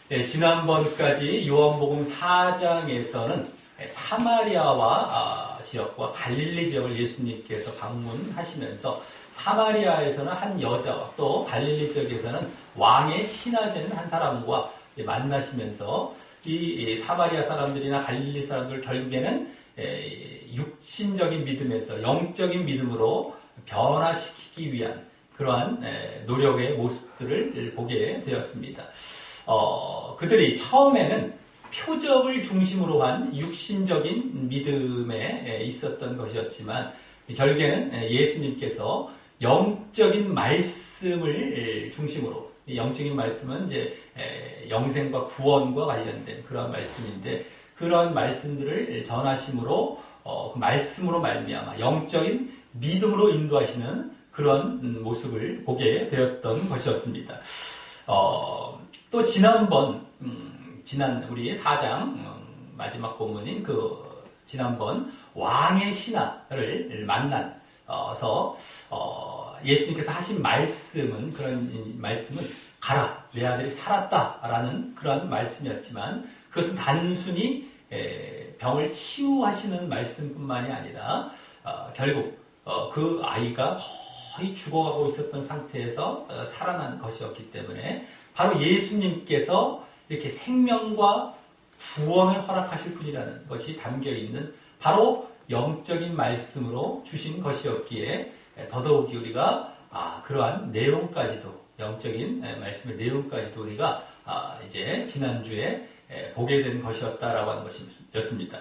지난번까지 요한복음 4장에서는 사마리아와 지역과 갈릴리 지역을 예수님께서 방문하시면서 사마리아에서는 한 여자와 또 갈릴리 지역에서는 왕의 신하되는 한 사람과 만나시면서 이 사마리아 사람들이나 갈릴리 사람들 결국에는 육신적인 믿음에서 영적인 믿음으로 변화시키기 위한 그러한 노력의 모습들을 보게 되었습니다. 그들이 처음에는 표적을 중심으로 한 육신적인 믿음에 있었던 것이었지만 결국에는 예수님께서 영적인 말씀을 중심으로, 영적인 말씀은 이제 영생과 구원과 관련된 그런 말씀인데 그런 말씀들을 전하심으로 그 말씀으로 말미암아 영적인 믿음으로 인도하시는 그런 모습을 보게 되었던 것이었습니다. 또 지난번 지난 우리 4장 마지막 본문인 지난번 왕의 신하를 만나서 예수님께서 하신 말씀은 그런 말씀은 가라 내 아들이 살았다라는 그런 말씀이었지만 그것은 단순히 병을 치유하시는 말씀뿐만이 아니라 결국 그 아이가 거의 죽어가고 있었던 상태에서 살아난 것이었기 때문에 바로 예수님께서 이렇게 생명과 구원을 허락하실 분이라는 것이 담겨있는 바로 영적인 말씀으로 주신 것이었기에 더더욱이 우리가 그러한 내용까지도 영적인 말씀의 내용까지도 우리가 이제 지난주에 보게 된 것이었다라고 하는 것이었습니다.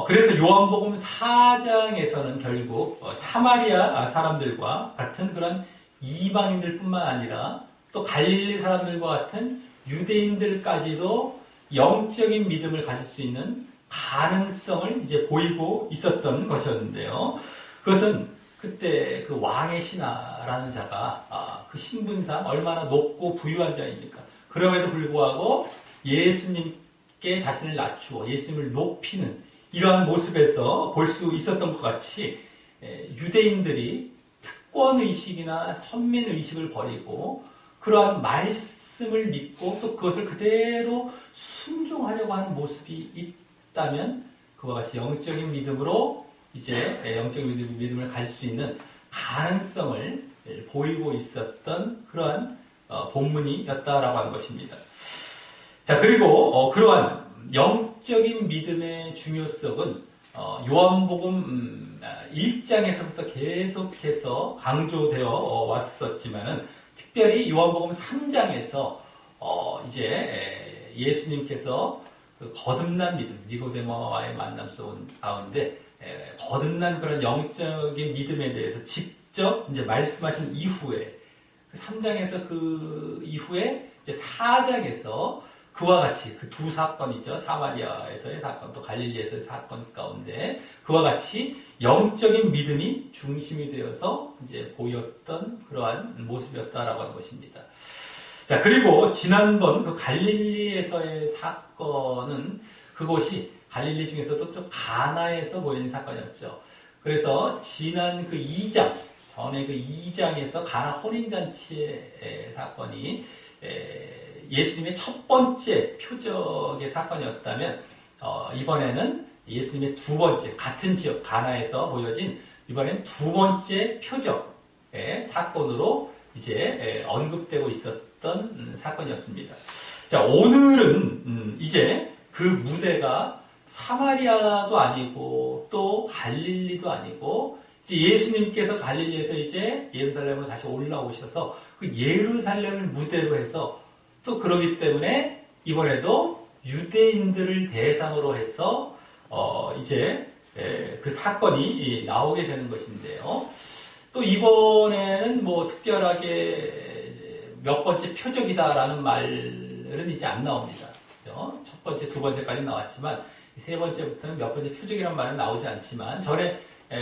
그래서 요한복음 4장에서는 결국 사마리아 사람들과 같은 그런 이방인들뿐만 아니라 또 갈릴리 사람들과 같은 유대인들까지도 영적인 믿음을 가질 수 있는 가능성을 이제 보이고 있었던 것이었는데요. 그것은 그때 그 왕의 신하라는 자가 그 신분상 얼마나 높고 부유한 자입니까? 그럼에도 불구하고 예수님께 자신을 낮추어 예수님을 높이는 이러한 모습에서 볼 수 있었던 것 같이 유대인들이 특권의식이나 선민의식을 버리고 그러한 말씀을 믿고 또 그것을 그대로 순종하려고 하는 모습이 있다면 그와 같이 영적인 믿음으로 이제 영적인 믿음을 가질 수 있는 가능성을 보이고 있었던 그러한 본문이었다라고 하는 것입니다. 자, 그리고 그러한 영적인 믿음의 중요성은 요한복음 1장에서부터 계속해서 강조되어 왔었지만은 특별히 요한복음 3장에서 이제 예수님께서 그 거듭난 믿음, 니고데모와의 만남 가운데 거듭난 그런 영적인 믿음에 대해서 직접 이제 말씀하신 이후에 3장에서 그 이후에 이제 4장에서 그와 같이 그 두 사건이죠. 사마리아에서의 사건, 또 갈릴리에서의 사건 가운데 그와 같이 영적인 믿음이 중심이 되어서 이제 보였던 그러한 모습이었다라고 하는 것입니다. 자, 그리고 지난번 그 갈릴리에서의 사건은 그곳이 갈릴리 중에서도 좀 가나에서 보이는 사건이었죠. 그래서 지난 그 2장, 전에 그 2장에서 가나 혼인잔치의 사건이 예수님의 첫 번째 표적의 사건이었다면 이번에는 예수님의 두 번째, 같은 지역 가나에서 보여진 이번엔 두 번째 표적의 사건으로 이제 언급되고 있었던 사건이었습니다. 자, 오늘은 이제 그 무대가 사마리아도 아니고 또 갈릴리도 아니고 이제 예수님께서 갈릴리에서 이제 예루살렘으로 다시 올라오셔서 그 예루살렘을 무대로 해서 또 그러기 때문에 이번에도 유대인들을 대상으로 해서 이제 그 사건이 나오게 되는 것인데요. 또 이번에는 뭐 특별하게 몇 번째 표적이다라는 말은 이제 안 나옵니다. 그렇죠? 첫 번째, 두 번째까지 나왔지만 세 번째부터는 몇 번째 표적이라는 말은 나오지 않지만 전에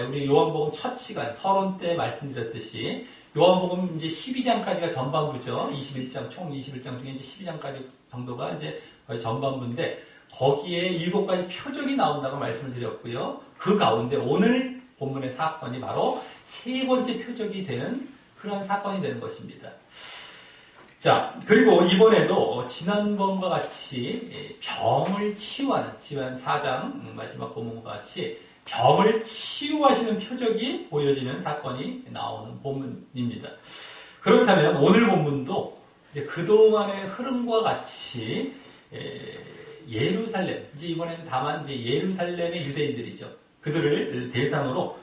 우리 요한복음 첫 시간 서론 때 말씀드렸듯이 요한복음 이제 12장까지가 전반부죠. 21장, 총 21장 중에 이제 12장까지 정도가 이제 거의 전반부인데, 거기에 7가지 표적이 나온다고 말씀을 드렸고요. 그 가운데 오늘 본문의 사건이 바로 세 번째 표적이 되는 그런 사건이 되는 것입니다. 자, 그리고 이번에도 지난번과 같이 병을 치유하는, 지난 4장 마지막 본문과 같이 병을 치유하시는 표적이 보여지는 사건이 나오는 본문입니다. 그렇다면 오늘 본문도 이제 그동안의 흐름과 같이 예루살렘, 이제 이번에는 다만 이제 예루살렘의 유대인들이죠. 그들을 대상으로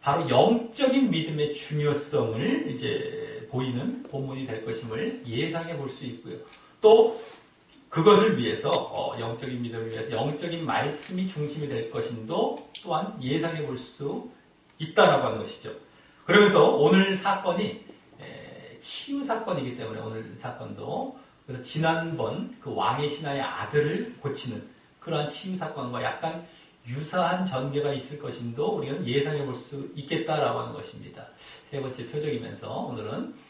바로 영적인 믿음의 중요성을 이제 보이는 본문이 될 것임을 예상해 볼 수 있고요. 또 그것을 위해서 영적인 믿음을 위해서 영적인 말씀이 중심이 될 것임도 또한 예상해 볼 수 있다라고 하는 것이죠. 그러면서 오늘 사건이 치유 사건이기 때문에 오늘 사건도 그래서 지난번 그 왕의 신하의 아들을 고치는 그러한 치유 사건과 약간 유사한 전개가 있을 것임도 우리는 예상해 볼 수 있겠다라고 하는 것입니다. 세 번째 표적이면서 오늘은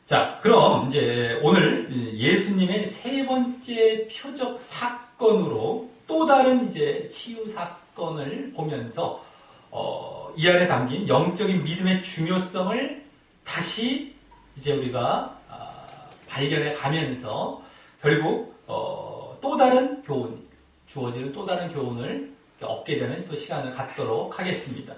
자, 그럼 이제 오늘 예수님의 세 번째 표적 사건으로 또 다른 이제 치유 사건을 보면서 이 안에 담긴 영적인 믿음의 중요성을 다시 이제 우리가 발견해 가면서 결국 또 다른 교훈, 주어지는 또 다른 교훈을 얻게 되는 또 시간을 갖도록 하겠습니다.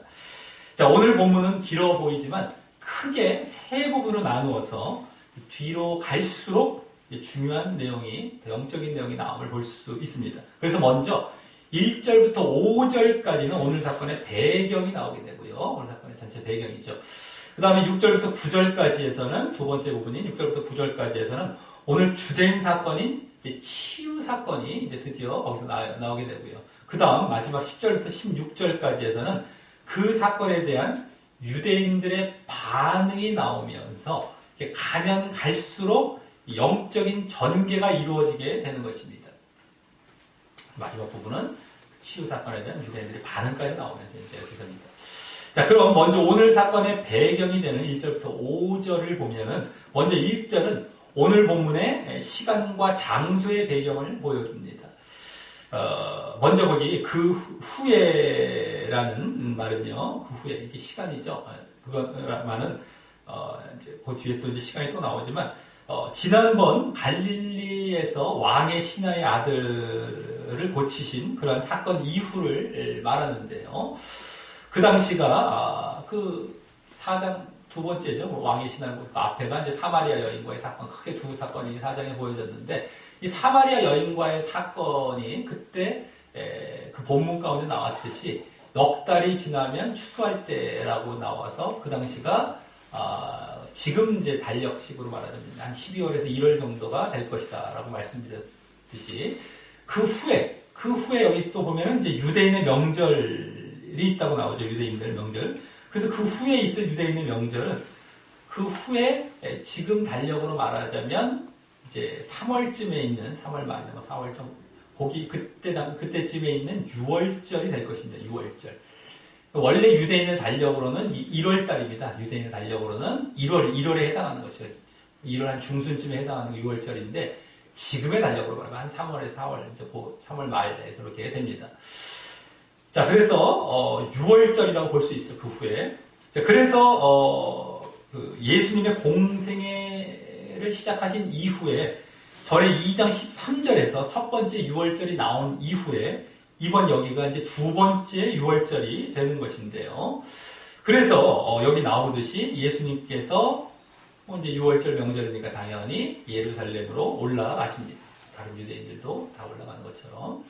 자, 오늘 본문은 길어 보이지만 크게 세 부분으로 나누어서 뒤로 갈수록 중요한 내용이, 영적인 내용이 나옴을 볼 수 있습니다. 그래서 먼저 1절부터 5절까지는 오늘 사건의 배경이 나오게 되고요. 오늘 사건의 전체 배경이죠. 그 다음에 6절부터 9절까지에서는 두 번째 부분인 6절부터 9절까지에서는 오늘 주된 사건인 치유 사건이 이제 드디어 거기서 나오게 되고요. 그 다음 마지막 10절부터 16절까지에서는 그 사건에 대한 유대인들의 반응이 나오면서 가면 갈수록 영적인 전개가 이루어지게 되는 것입니다. 마지막 부분은 치유 사건에 대한 유대인들의 반응까지 나오면서 이제 이렇게 됩니다. 자, 그럼 먼저 오늘 사건의 배경이 되는 1절부터 5절을 보면은 먼저 1절은 오늘 본문의 시간과 장소의 배경을 보여줍니다. 먼저 거기 그 후에라는 말은요, 그 후에 이게 시간이죠. 그거만은 이제 그 뒤에 또 이제 시간이 또 나오지만 지난번 갈릴리에서 왕의 신하의 아들을 고치신 그러한 사건 이후를 말하는데요. 그 당시가 그 4장 두 번째죠. 왕의 신하 그 앞에가 이제 사마리아 여인과의 사건, 크게 두 사건이 4장에 보여졌는데 이 사마리아 여인과의 사건이 그때 그 본문 가운데 나왔듯이 넉 달이 지나면 추수할 때라고 나와서 그 당시가 지금 이제 달력식으로 말하자면 한 12월에서 1월 정도가 될 것이다 라고 말씀드렸듯이 그 후에 여기 또 보면은 이제 유대인의 명절이 있다고 나오죠. 유대인들 명절. 그래서 그 후에 있을 유대인의 명절은 그 후에 지금 달력으로 말하자면 이제 3월쯤에 있는 3월 말이나 4월 좀 거기 그때쯤에 있는 6월절이 될 것입니다. 6월절. 원래 유대인의 달력으로는 1월 달입니다. 유대인의 달력으로는 1월에 해당하는 것이죠. 1월 한 중순쯤에 해당하는 6월절인데 지금의 달력으로 말하면 한 3월에서 4월 이제 그 3월 말에서 이렇게 됩니다. 자, 그래서 6월절이라고 볼 수 있어요. 그 후에. 자, 그래서 그 예수님의 공생애를 시작하신 이후에 전에 2장 13절에서 첫 번째 6월절이 나온 이후에 이번 여기가 이제 두 번째 6월절이 되는 것인데요. 그래서 여기 나오듯이 예수님께서 이제 6월절 명절이니까 당연히 예루살렘으로 올라가십니다. 다른 유대인들도 다 올라가는 것처럼.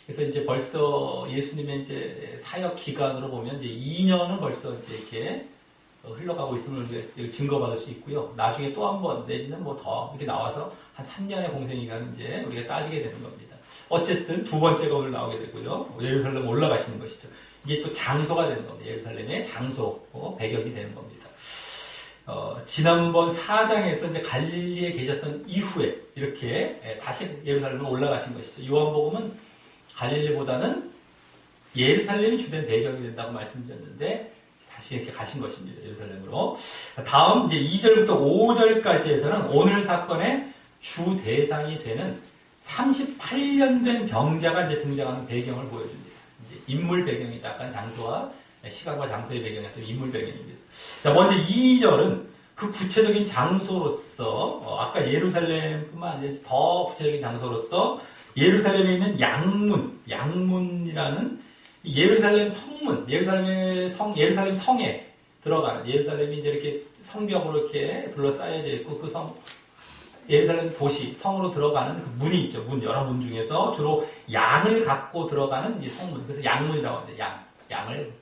그래서 이제 벌써 예수님의 이제 사역 기간으로 보면 이제 2년은 벌써 이제 이렇게 흘러가고 있음을 증거받을 수 있고요. 나중에 또 한 번 내지는 뭐 더 이렇게 나와서 한 3년의 공생기간은 이제 우리가 따지게 되는 겁니다. 어쨌든 두 번째가 오늘 나오게 되고요. 예루살렘 올라가시는 것이죠. 이게 또 장소가 되는 겁니다. 예루살렘의 장소, 배경이 되는 겁니다. 지난번 4장에서 이제 갈릴리에 계셨던 이후에 이렇게 다시 예루살렘으로 올라가신 것이죠. 요한복음은 갈릴리보다는 예루살렘이 주된 배경이 된다고 말씀드렸는데 다시 이렇게 가신 것입니다. 예루살렘으로. 다음 이제 2절부터 5절까지에서는 오늘 사건의 주 대상이 되는 38년 된 병자가 이제 등장하는 배경을 보여줍니다. 이제 인물 배경이죠. 약간 장소와 시간과 장소의 배경이 아니라 인물 배경입니다. 자, 먼저 2절은 그 구체적인 장소로서 아까 예루살렘뿐만 아니라 더 구체적인 장소로서 예루살렘에 있는 양문이라는 예루살렘 성문, 예루살렘 성에 들어가는 예루살렘이 이제 이렇게 성벽으로 이렇게 둘러싸여져 있고 그 예루살렘 도시 성으로 들어가는 그 문이 있죠. 여러 문 중에서 주로 양을 갖고 들어가는 이 성문. 그래서 양문이라고 합니다. 양을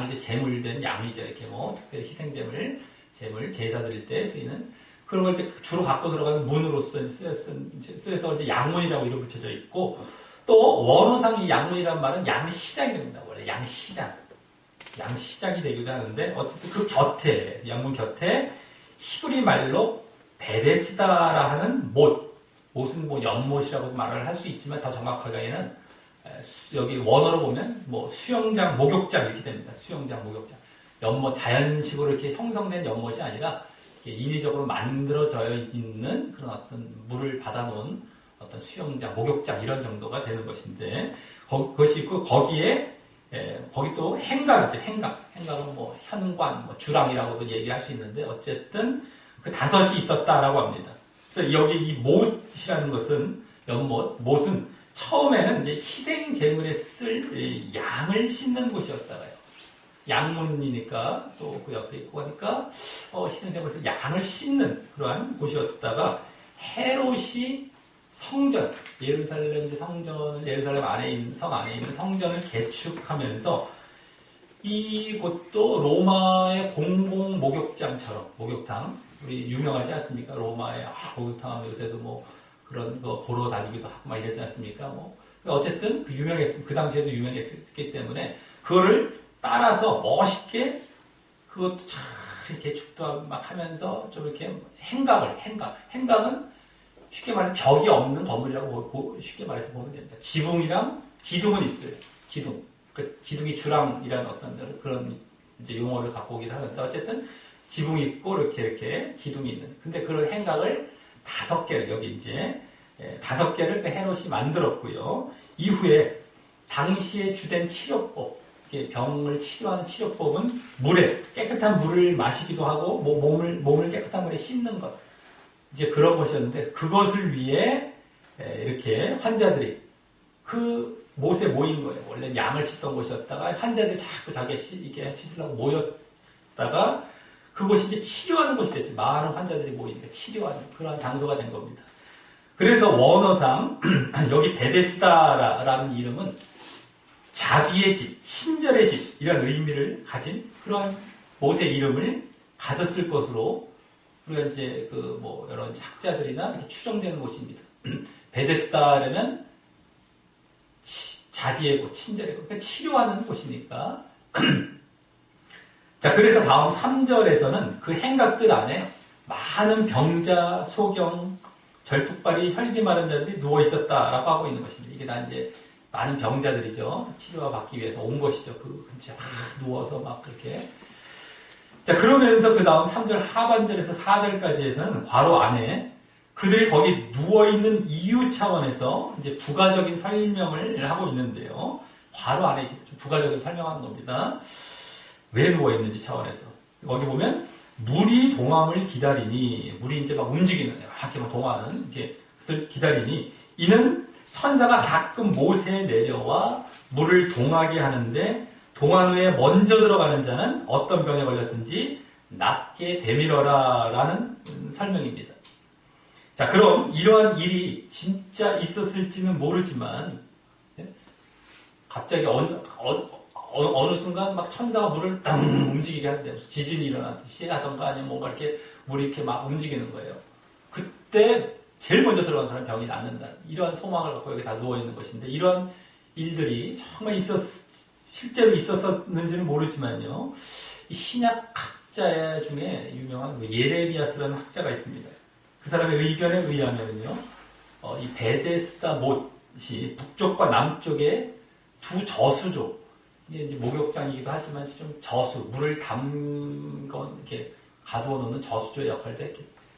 이제 제물된 양이죠. 이렇게 뭐 특별히 희생제물, 제사 드릴 때 쓰이는 그런 걸 이제 주로 갖고 들어가는 문으로서 쓰여서 이제 양문이라고 이름 붙여져 있고 또 원어상 이 양문이라는 말은 양시장입니다. 원래 양시장이 되기도 하는데 어쨌든 그 곁에 양문 곁에 히브리 말로 베데스다라 하는 못은 뭐 연못이라고 말을 할 수 있지만 더 정확하게는 여기 원어로 보면 뭐 수영장, 목욕장 이렇게 됩니다. 수영장, 목욕장. 연못 자연식으로 이렇게 형성된 연못이 아니라 인위적으로 만들어져 있는 그런 어떤 물을 받아놓은 어떤 수영장, 목욕장 이런 정도가 되는 것인데 그것이 있고 거기 또 행각이죠. 행각은 뭐 현관, 뭐 주랑이라고도 얘기할 수 있는데 어쨌든 그 5이 있었다라고 합니다. 그래서 여기 이 못이라는 것은 못은 처음에는 이제 희생 제물에 쓸 양을 싣는 곳이었다가요. 양문이니까 또 그 옆에 있고 하니까 희생 제물에서 양을 싣는 그러한 곳이었다가 헤롯이 성전, 예루살렘 안에 있는 성 안에 있는 성전을 개축하면서 이곳도 로마의 공공 목욕장처럼 목욕탕 우리 유명하지 않습니까? 로마의 목욕탕 요새도 뭐 그런 거 보러 다니기도 하고 막 이랬지 않습니까? 뭐 어쨌든 그 당시에도 유명했기 때문에 그거를 따라서 멋있게 그것도 참 개축도 막 하면서 좀 이렇게 행각은 쉽게 말해서 벽이 없는 건물이라고 쉽게 말해서 보면 됩니다. 지붕이랑 기둥은 있어요. 기둥이 주랑이라는 어떤 그런 이제 용어를 갖고 오기도 하는데 어쨌든 지붕이 있고 이렇게 기둥이 있는. 근데 그런 행각을 5개를 여기 이제 5개를 그 헤롯이 만들었고요. 이후에 당시에 주된 치료법, 병을 치료하는 치료법은 깨끗한 물을 마시기도 하고 몸을 깨끗한 물에 씻는 것. 이제 그런 것이었는데 그것을 위해 이렇게 환자들이 그 못에 모인 거예요. 원래 양을 씻던 곳이었다가 환자들이 자꾸 이게 씻으려고 모였다가 그곳이 이제 치료하는 곳이 됐지. 많은 환자들이 모이니까 치료하는 그런 장소가 된 겁니다. 그래서 원어상 여기 베데스다라는 이름은 자비의 집, 친절의 집 이런 의미를 가진 그런 못의 이름을 가졌을 것으로 우리가 이제 여러 학자들이나 이렇게 추정되는 곳입니다. 베데스다라면 자비의 곳, 친절의 곳, 그러니까 치료하는 곳이니까. 자, 그래서 다음 3절에서는 그 행각들 안에 많은 병자, 소경, 절뚝발이 혈기 마른 자들이 누워 있었다라고 하고 있는 것입니다. 이게 다 이제 많은 병자들이죠. 치료가 받기 위해서 온 것이죠. 그 근처에 막 누워서 막 그렇게. 자, 그러면서 그 다음 3절 하반절에서 4절까지에서는 괄호 안에 그들이 거기 누워있는 이유 차원에서 이제 부가적인 설명을 하고 있는데요. 괄호 안에 좀 부가적인 설명하는 겁니다. 왜 누워있는지 차원에서. 거기 보면, 물이 동함을 기다리니, 물이 이제 막 움직이는, 이렇게 막 동하는, 그것을 기다리니, 이는 천사가 가끔 못에 내려와 물을 동하게 하는데, 동한 후에 먼저 들어가는 자는 어떤 병에 걸렸든지 낫게 되밀어라 라는 설명입니다. 자, 그럼 이러한 일이 진짜 있었을지는 모르지만 갑자기 어느 순간 막 천사가 물을 땅 움직이게 하는데 지진이 일어나듯이 하던가 아니면 뭔가 이렇게 물이 이렇게 막 움직이는 거예요. 그때 제일 먼저 들어간 사람 병이 낫는다. 이러한 소망을 갖고 여기 다 누워있는 것인데 이런 일들이 정말 실제로 있었는지는 모르지만요. 이 신약 학자 중에 유명한 예레미야스라는 학자가 있습니다. 그 사람의 의견에 의하면요. 이 베데스다 못이 북쪽과 남쪽에 두 저수조, 이게 이제 목욕장이기도 하지만 좀 물을 이렇게 가두어 놓는 저수조의 역할도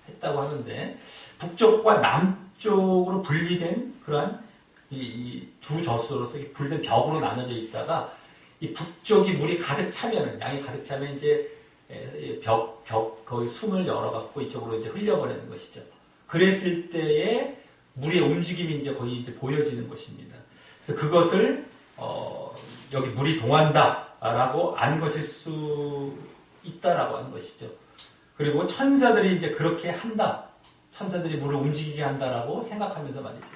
했다고 하는데, 북쪽과 남쪽으로 분리된 그러한 이 두 저수로서 분리된 벽으로 나눠져 있다가, 이 북쪽이 물이 가득 차면은, 양이 가득 차면 이제 거기 숨을 열어갖고 이쪽으로 이제 흘려버리는 것이죠. 그랬을 때에 물의 움직임이 이제 거기 이제 보여지는 것입니다. 그래서 그것을, 여기 물이 동한다라고 안 것일 수 있다라고 하는 것이죠. 그리고 천사들이 이제 그렇게 한다. 천사들이 물을 움직이게 한다라고 생각하면서 말이죠.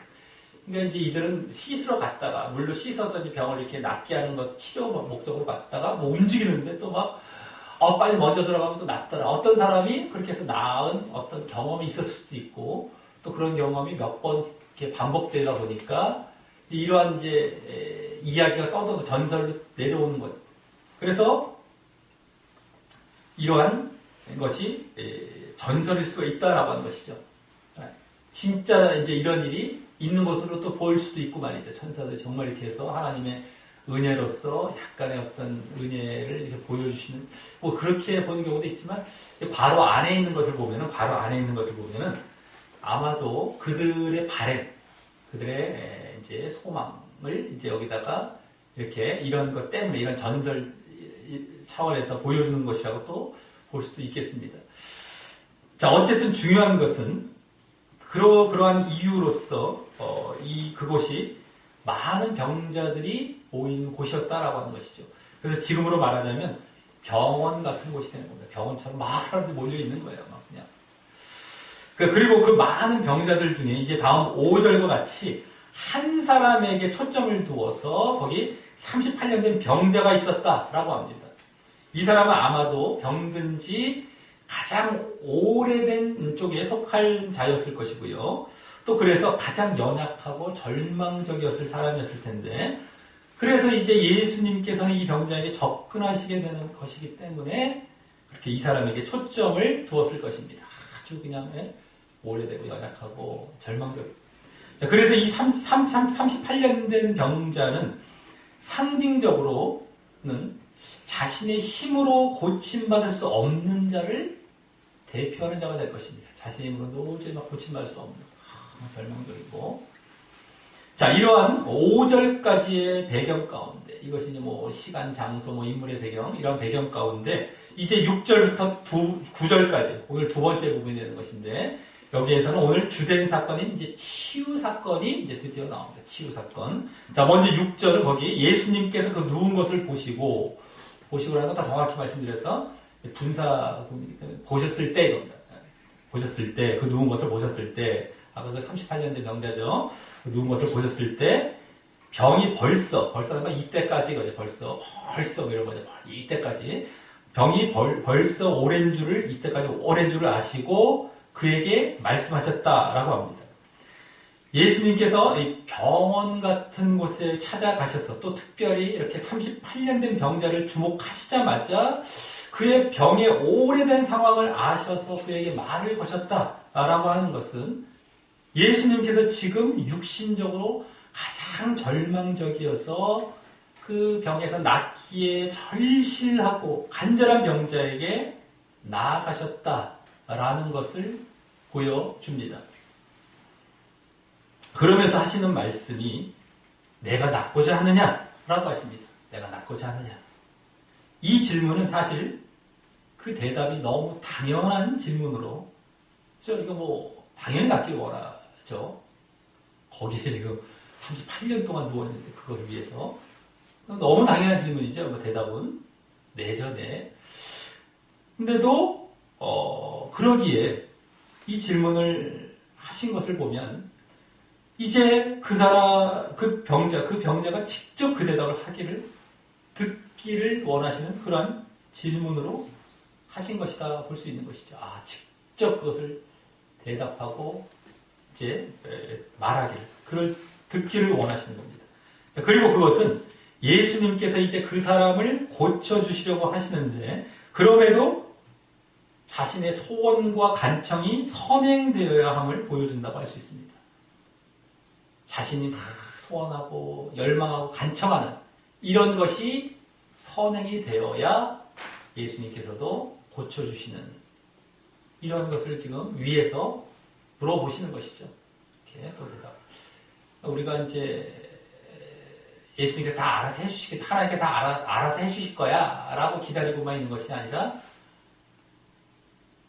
그러니까 이제 이들은 씻으러 갔다가, 물로 씻어서 이제 병을 이렇게 낫게 하는 것을 치료 목적으로 갔다가, 뭐 움직이는데 또 막, 빨리 먼저 들어가면 또 낫더라. 어떤 사람이 그렇게 해서 나은 어떤 경험이 있었을 수도 있고, 또 그런 경험이 몇 번 이렇게 반복되다 보니까, 이러한 이제, 이야기가 떠도는 전설로 내려오는 것. 그래서, 이러한 것이, 전설일 수가 있다라고 하는 것이죠. 진짜 이제 이런 일이 있는 것으로 또 보일 수도 있고 말이죠. 천사들이 정말 이렇게 해서 하나님의 은혜로서 약간의 어떤 은혜를 이렇게 보여주시는, 뭐 그렇게 보는 경우도 있지만, 바로 안에 있는 것을 보면은, 아마도 그들의 바램, 그들의 이제 소망을 이제 여기다가 이렇게 이런 것 때문에, 이런 전설 차원에서 보여주는 것이라고 또 볼 수도 있겠습니다. 자, 어쨌든 중요한 것은, 그러한 이유로서, 그곳이 많은 병자들이 모인 곳이었다라고 하는 것이죠. 그래서 지금으로 말하자면 병원 같은 곳이 되는 겁니다. 병원처럼 막 사람들이 몰려있는 거예요. 막 그냥. 그리고 그 많은 병자들 중에 이제 다음 5절과 같이 한 사람에게 초점을 두어서 거기 38년 된 병자가 있었다라고 합니다. 이 사람은 아마도 병든 지 가장 오래된 쪽에 속할 자였을 것이고요. 또 그래서 가장 연약하고 절망적이었을 사람이었을 텐데, 그래서 이제 예수님께서는 이 병자에게 접근하시게 되는 것이기 때문에 그렇게 이 사람에게 초점을 두었을 것입니다. 아주 그냥 오래되고 연약하고 절망적이고. 자, 그래서 이 38년 된 병자는 상징적으로는 자신의 힘으로 고침받을 수 없는 자를 대표하는 자가 될 것입니다. 자신의 힘으로 도저히 고침받을 수 없는, 절망적이고. 자, 이러한 5절까지의 배경 가운데, 이것이 이제 뭐 시간, 장소, 뭐 인물의 배경, 이런 배경 가운데, 이제 6절부터 9절까지, 오늘 두 번째 부분이 되는 것인데, 여기에서는 오늘 주된 사건인 이제 치유 사건이 이제 드디어 나옵니다. 치유 사건. 자, 먼저 6절은 거기 예수님께서 그 누운 것을 보시고라는 거 다 정확히 말씀드려서, 분사, 보셨을 때, 이겁니다. 보셨을 때, 그 누운 것을 보셨을 때, 아까 그 38년 된 병자죠. 그 누운 것을 보셨을 때, 병이 벌써는 이때까지거든요. 벌써 이런 거죠. 이때까지. 병이 벌써 오랜 줄을, 이때까지 오랜 줄을 아시고, 그에게 말씀하셨다라고 합니다. 예수님께서 이 병원 같은 곳에 찾아가셔서 또 특별히 이렇게 38년 된 병자를 주목하시자마자 그의 병의 오래된 상황을 아셔서 그에게 말을 거셨다라고 하는 것은 예수님께서 지금 육신적으로 가장 절망적이어서 그 병에서 낫기에 절실하고 간절한 병자에게 나아가셨다라는 것을 보여줍니다. 그러면서 하시는 말씀이 내가 낫고자 하느냐라고 하십니다. 내가 낫고자 하느냐. 이 질문은 사실 그 대답이 너무 당연한 질문으로, 이거 뭐 당연히 낫기를 원하죠. 거기에 지금 38년 동안 누웠는데 그걸 위해서 너무 당연한 질문이죠. 뭐 대답은 네죠, 네. 근데도 그러기에 이 질문을 하신 것을 보면 이제 그 병자가 직접 그 대답을 듣기를 원하시는 그러한 질문으로 하신 것이다 볼 수 있는 것이죠. 직접 그것을 대답하고 이제 그걸 듣기를 원하시는 겁니다. 그리고 그것은 예수님께서 이제 그 사람을 고쳐주시려고 하시는데, 그럼에도 자신의 소원과 간청이 선행되어야 함을 보여준다고 할 수 있습니다. 자신이 막 소원하고 열망하고 간청하는 이런 것이 선행이 되어야 예수님께서도 고쳐주시는, 이런 것을 지금 위에서 물어보시는 것이죠. 이렇게 또 대답. 우리가 이제 예수님께서 다 알아서 해주시겠지, 하나님께 다 알아서 해주실 거야 라고 기다리고만 있는 것이 아니라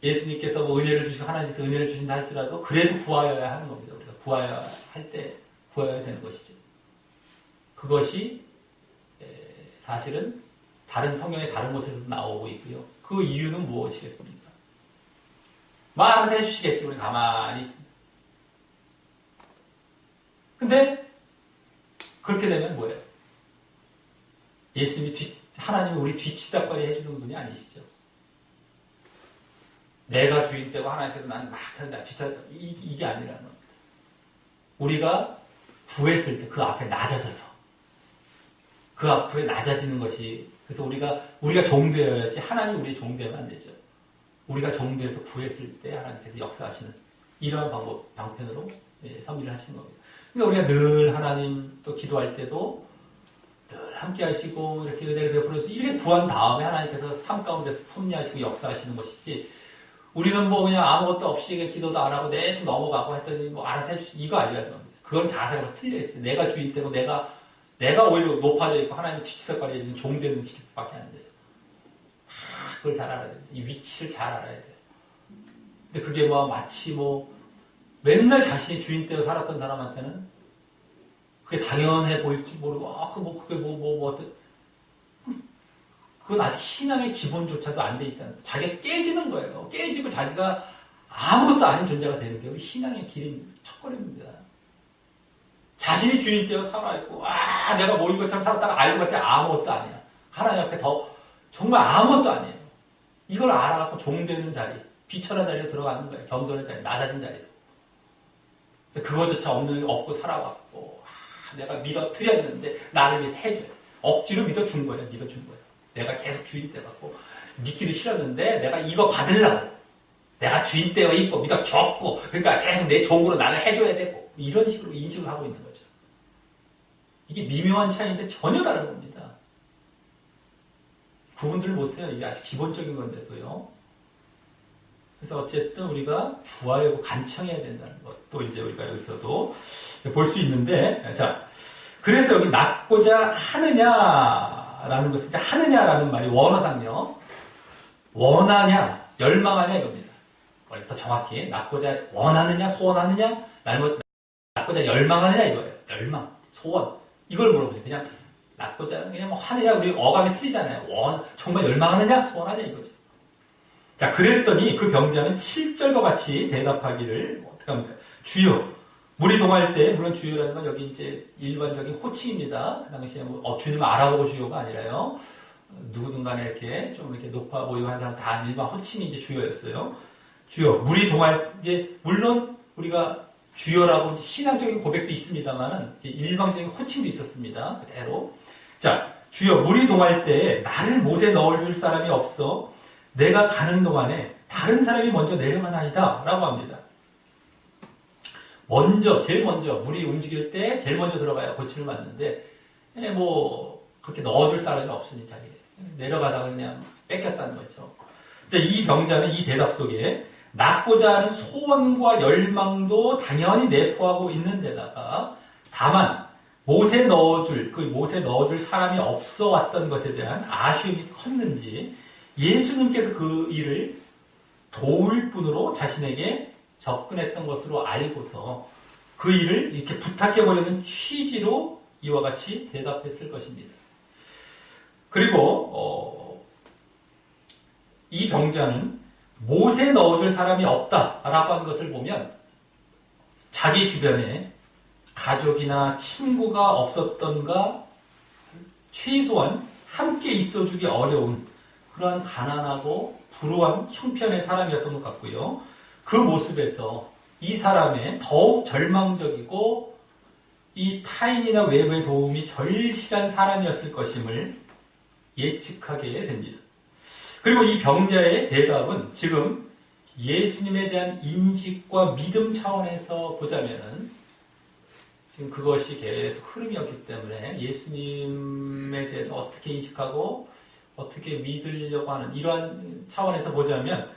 예수님께서 뭐 은혜를 주시고 하나님께서 은혜를 주신다 할지라도 그래도 구하여야 하는 겁니다. 우리가 구하여야 할 때 구하여야 되는 것이죠. 그것이 사실은 다른 성경의 다른 곳에서도 나오고 있고요. 그 이유는 무엇이겠습니까? 알아서 해주시겠지. 우리 가만히 있습니다. 근데 그렇게 되면 뭐예요? 예수님이 하나님이 우리 뒤치다거리 해주는 분이 아니시죠. 내가 주인 되고 하나님께서 나는 막 한다. 이게 아니라는 겁니다. 우리가 구했을 때 그 앞에 낮아져서 그 앞에 낮아지는 것이 그래서 우리가 종되어야지 하나님 우리 종되면 안 되죠. 우리가 종되어서 구했을 때 하나님께서 역사하시는 이러한 방편으로 섭리를 하시는 겁니다. 그러니까 우리가 늘 하나님 또 기도할 때도 늘 함께 하시고 이렇게 은혜를 베풀어서 이렇게 구한 다음에 하나님께서 삶 가운데서 섭리하시고 역사하시는 것이지 우리는 뭐 그냥 아무것도 없이 기도도 안 하고 대충 넘어가고 했더니 뭐 알아서 해주시 이거 아니라는 겁니다. 그건 자세가 틀려 있어요. 내가 주인 되고 내가 오히려 높아져 있고 하나님 뒤치다거리 해주는 종되는 길밖에 안 돼요. 그걸 잘 알아야 돼요. 이 위치를 잘 알아야 돼요. 근데 그게 마치 맨날 자신이 주인 되어 살았던 사람한테는 그게 당연해 보일지 모르고 그게 그건 아직 신앙의 기본조차도 안 돼 있다는 거예요. 자기가 깨지는 거예요. 깨지고 자기가 아무것도 아닌 존재가 되는 게 신앙의 길인 첫걸음입니다. 자신이 주인 되어 살아있고 내가 모인 것처럼 살았다가 알고 봤더니 아무것도 아니야. 하나님 앞에 정말 아무것도 아니에요. 이걸 알아갖고 종되는 자리, 비천한 자리로 들어가는 거예요. 겸손한 자리, 낮아진 자리로. 그거조차 없고 살아왔고 내가 믿어드렸는데 나를 위해서 해줘요. 억지로 믿어준 거예요. 믿어준 거예요. 내가 계속 주인 돼갖고 믿기도 싫었는데 내가 이거 받으려고 내가 주인 되어 있고 믿어줬고 그러니까 계속 내 종으로 나를 해줘야 되고 이런 식으로 인식을 하고 있는 거죠. 이게 미묘한 차이인데 전혀 다른 겁니다. 구분들을 못해요. 이게 아주 기본적인 건데도요. 그래서 어쨌든 우리가 구하려고 간청해야 된다는 것도 이제 우리가 여기서도 볼 수 있는데, 자, 그래서 여기 낳고자 하느냐라는 것은 이제 하느냐라는 말이 원어상요. 원하냐, 열망하냐 이겁니다. 더 정확히 낳고자 원하느냐, 소원하느냐, 낳고자 열망하느냐 이거예요. 열망, 소원 이걸 물어보세요. 그냥 낳고자 그냥 하느냐 우리 어감이 틀리잖아요. 정말 열망하느냐, 소원하느냐 이거죠. 자, 그랬더니 그 병자는 7절과 같이 대답하기를 어떻게 합니까? 주여, 물이 동할 때, 물론 주여라는 건 여기 이제 일반적인 호칭입니다. 그 당시에 주님을 알아보고 주여가 아니라요. 누구든 간에 이렇게 좀 이렇게 높아 보이고 한 사람 다 일반 호칭이 이제 주여였어요. 주여, 물이 동할 때, 물론 우리가 주여라고 신앙적인 고백도 있습니다만은 일방적인 호칭도 있었습니다. 그대로. 자, 주여, 물이 동할 때 나를 못에 넣어줄 사람이 없어 내가 가는 동안에 다른 사람이 먼저 내려가나이다 라고 합니다. 제일 먼저 물이 움직일 때 제일 먼저 들어가야 고침을 맞는데 그렇게 넣어줄 사람이 없으니 자기 내려가다가 그냥 뺏겼다는 거죠. 근데 이 병자는 이 대답 속에 낳고자 하는 소원과 열망도 당연히 내포하고 있는 데다가 다만 못에 넣어줄 사람이 없어 왔던 것에 대한 아쉬움이 컸는지 예수님께서 그 일을 도울 뿐으로 자신에게 접근했던 것으로 알고서 그 일을 이렇게 부탁해보려는 취지로 이와 같이 대답했을 것입니다. 그리고 이 병자는 못에 넣어줄 사람이 없다라고 하는 것을 보면 자기 주변에 가족이나 친구가 없었던가 최소한 함께 있어주기 어려운 그러한 가난하고 불우한 형편의 사람이었던 것 같고요. 그 모습에서 이 사람의 더욱 절망적이고 이 타인이나 외부의 도움이 절실한 사람이었을 것임을 예측하게 됩니다. 그리고 이 병자의 대답은 지금 예수님에 대한 인식과 믿음 차원에서 보자면은 지금 그것이 계속 흐름이었기 때문에 예수님에 대해서 어떻게 인식하고 어떻게 믿으려고 하는 이러한 차원에서 보자면